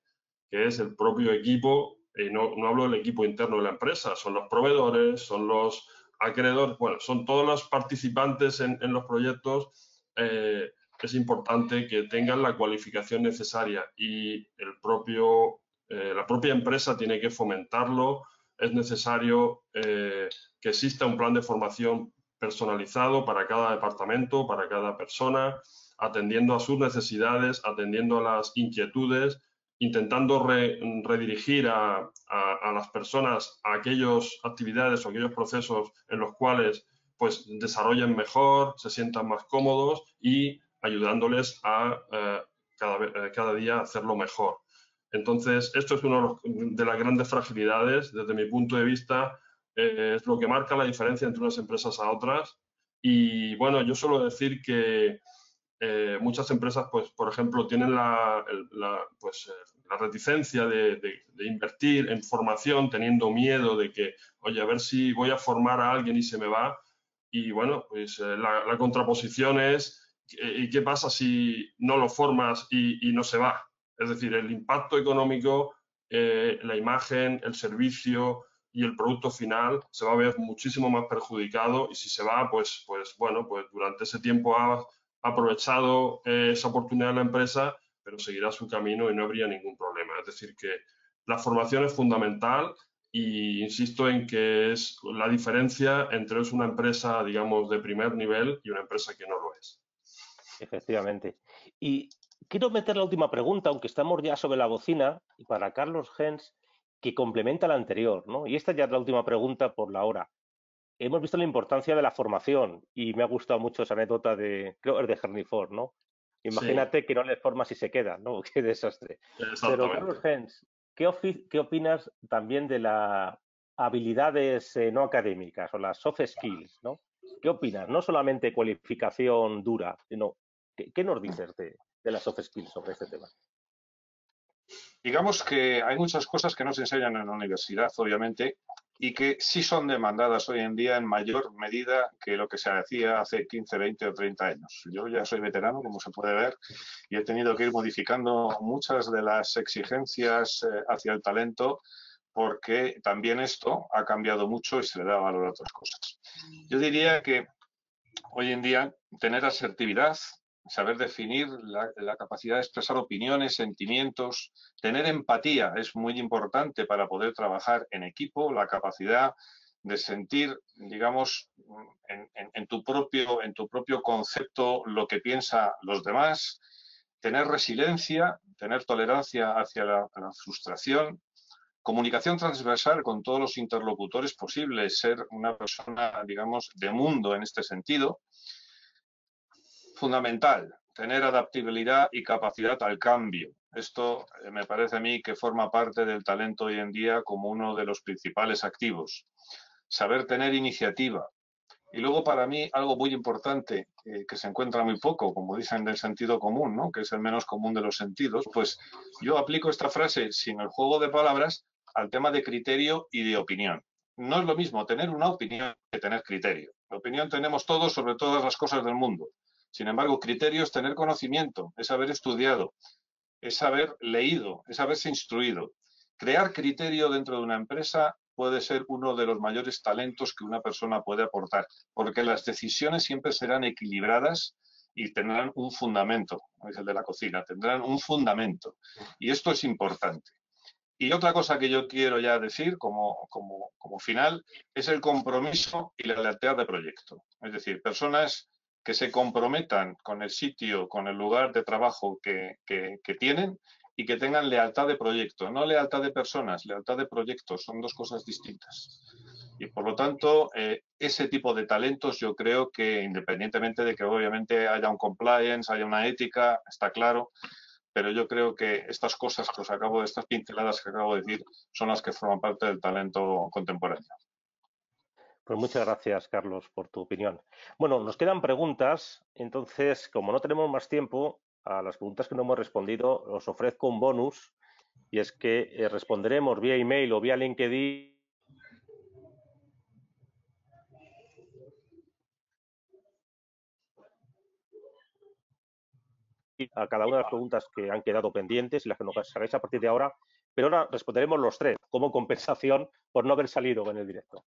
que es el propio equipo. No hablo del equipo interno de la empresa, son los proveedores, son los acreedores, bueno, son todos los participantes en los proyectos. Es importante que tengan la cualificación necesaria y la propia empresa tiene que fomentarlo. Es necesario que exista un plan de formación personalizado para cada departamento, para cada persona, atendiendo a sus necesidades, atendiendo a las inquietudes, intentando redirigir a las personas a aquellas actividades o aquellos procesos en los cuales pues desarrollen mejor, se sientan más cómodos y ayudándoles a cada día hacerlo mejor. Entonces, esto es una de las grandes fragilidades, desde mi punto de vista, es lo que marca la diferencia entre unas empresas a otras. Y bueno, yo suelo decir que muchas empresas, pues, por ejemplo, tienen la reticencia de invertir en formación, teniendo miedo de que, oye, a ver si voy a formar a alguien y se me va. Y bueno, pues la contraposición es, ¿y qué pasa si no lo formas y no se va? Es decir, el impacto económico, la imagen, el servicio y el producto final se va a ver muchísimo más perjudicado, y si se va, pues bueno, pues durante ese tiempo ha aprovechado esa oportunidad de la empresa, pero seguirá su camino y no habría ningún problema. Es decir, que la formación es fundamental y insisto en que es la diferencia entre una empresa, digamos, de primer nivel y una empresa que no lo es. Efectivamente. Y quiero meter la última pregunta, aunque estamos ya sobre la bocina, para Carlos Gens, que complementa la anterior, ¿no? Y esta ya es la última pregunta por la hora. Hemos visto la importancia de la formación y me ha gustado mucho esa anécdota creo que es de Henry Ford, ¿no? Sí, Imagínate que no le formas y se queda, ¿no? Qué desastre. Pero exactamente. Carlos Gens, ¿qué opinas también de las habilidades no académicas o las soft skills, ¿no? ¿Qué opinas? No solamente cualificación dura, sino ¿qué nos dices de las soft skills sobre este tema? Digamos que hay muchas cosas que no se enseñan en la universidad, obviamente, y que sí son demandadas hoy en día en mayor medida que lo que se hacía hace 15, 20 o 30 años. Yo ya soy veterano, como se puede ver, y he tenido que ir modificando muchas de las exigencias hacia el talento, porque también esto ha cambiado mucho y se le da valor a otras cosas. Yo diría que hoy en día tener asertividad, saber definir la capacidad de expresar opiniones, sentimientos, tener empatía es muy importante para poder trabajar en equipo, la capacidad de sentir, digamos, en tu propio concepto lo que piensan los demás, tener resiliencia, tener tolerancia hacia la frustración, comunicación transversal con todos los interlocutores posibles, ser una persona, digamos, de mundo en este sentido. Fundamental, tener adaptabilidad y capacidad al cambio. Esto me parece a mí que forma parte del talento hoy en día como uno de los principales activos. Saber tener iniciativa. Y luego para mí algo muy importante que se encuentra muy poco, como dicen del sentido común, ¿no? Que es el menos común de los sentidos, pues yo aplico esta frase sin el juego de palabras al tema de criterio y de opinión. No es lo mismo tener una opinión que tener criterio. La opinión tenemos todos sobre todas las cosas del mundo. Sin embargo, criterio es tener conocimiento, es haber estudiado, es haber leído, es haberse instruido. Crear criterio dentro de una empresa puede ser uno de los mayores talentos que una persona puede aportar, porque las decisiones siempre serán equilibradas y tendrán un fundamento, es el de la cocina, tendrán un fundamento. Y esto es importante. Y otra cosa que yo quiero ya decir como final es el compromiso y la lealtad de proyecto. Es decir, personas que se comprometan con el sitio, con el lugar de trabajo que tienen y que tengan lealtad de proyecto, no lealtad de personas, lealtad de proyectos, son dos cosas distintas. Y por lo tanto, ese tipo de talentos yo creo que independientemente de que obviamente haya un compliance, haya una ética, está claro, pero yo creo que estas cosas que os acabo de, estas pinceladas que acabo de decir, son las que forman parte del talento contemporáneo. Pues muchas gracias, Carlos, por tu opinión. Bueno, nos quedan preguntas, entonces, como no tenemos más tiempo, a las preguntas que no hemos respondido, os ofrezco un bonus, y es que responderemos vía email o vía LinkedIn a cada una de las preguntas que han quedado pendientes y las que nos hagáis a partir de ahora, pero ahora responderemos los tres como compensación por no haber salido en el directo.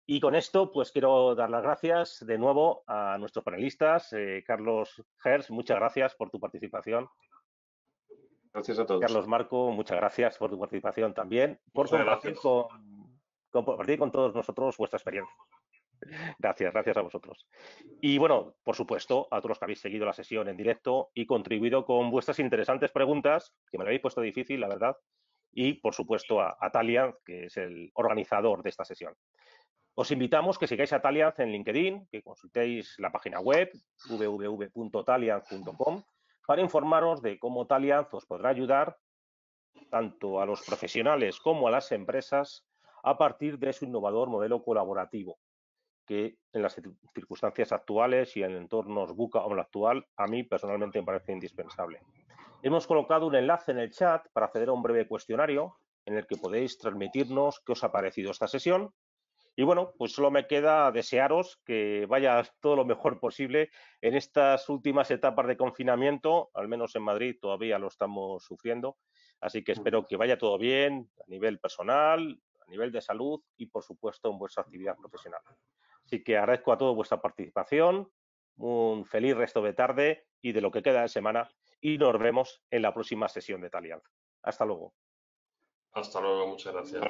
Y con esto, pues quiero dar las gracias de nuevo a nuestros panelistas. Carlos Hertz, muchas gracias por tu participación. Gracias a todos. Carlos Marco, muchas gracias por tu participación también, por compartir con todos nosotros vuestra experiencia. Gracias a vosotros. Y bueno, por supuesto, a todos los que habéis seguido la sesión en directo y contribuido con vuestras interesantes preguntas, que me lo habéis puesto difícil, la verdad, y por supuesto a Talianz, que es el organizador de esta sesión. Os invitamos que sigáis a Talianz en LinkedIn, que consultéis la página web www.talianz.com para informaros de cómo Talianz os podrá ayudar tanto a los profesionales como a las empresas a partir de su innovador modelo colaborativo, que en las circunstancias actuales y en entornos VUCA como el actual, a mí personalmente me parece indispensable. Hemos colocado un enlace en el chat para acceder a un breve cuestionario en el que podéis transmitirnos qué os ha parecido esta sesión. Y bueno, pues solo me queda desearos que vaya todo lo mejor posible en estas últimas etapas de confinamiento, al menos en Madrid todavía lo estamos sufriendo, así que espero que vaya todo bien a nivel personal, a nivel de salud y por supuesto en vuestra actividad profesional. Así que agradezco a todos vuestra participación, un feliz resto de tarde y de lo que queda de semana y nos vemos en la próxima sesión de Talianz. Hasta luego. Hasta luego, muchas gracias.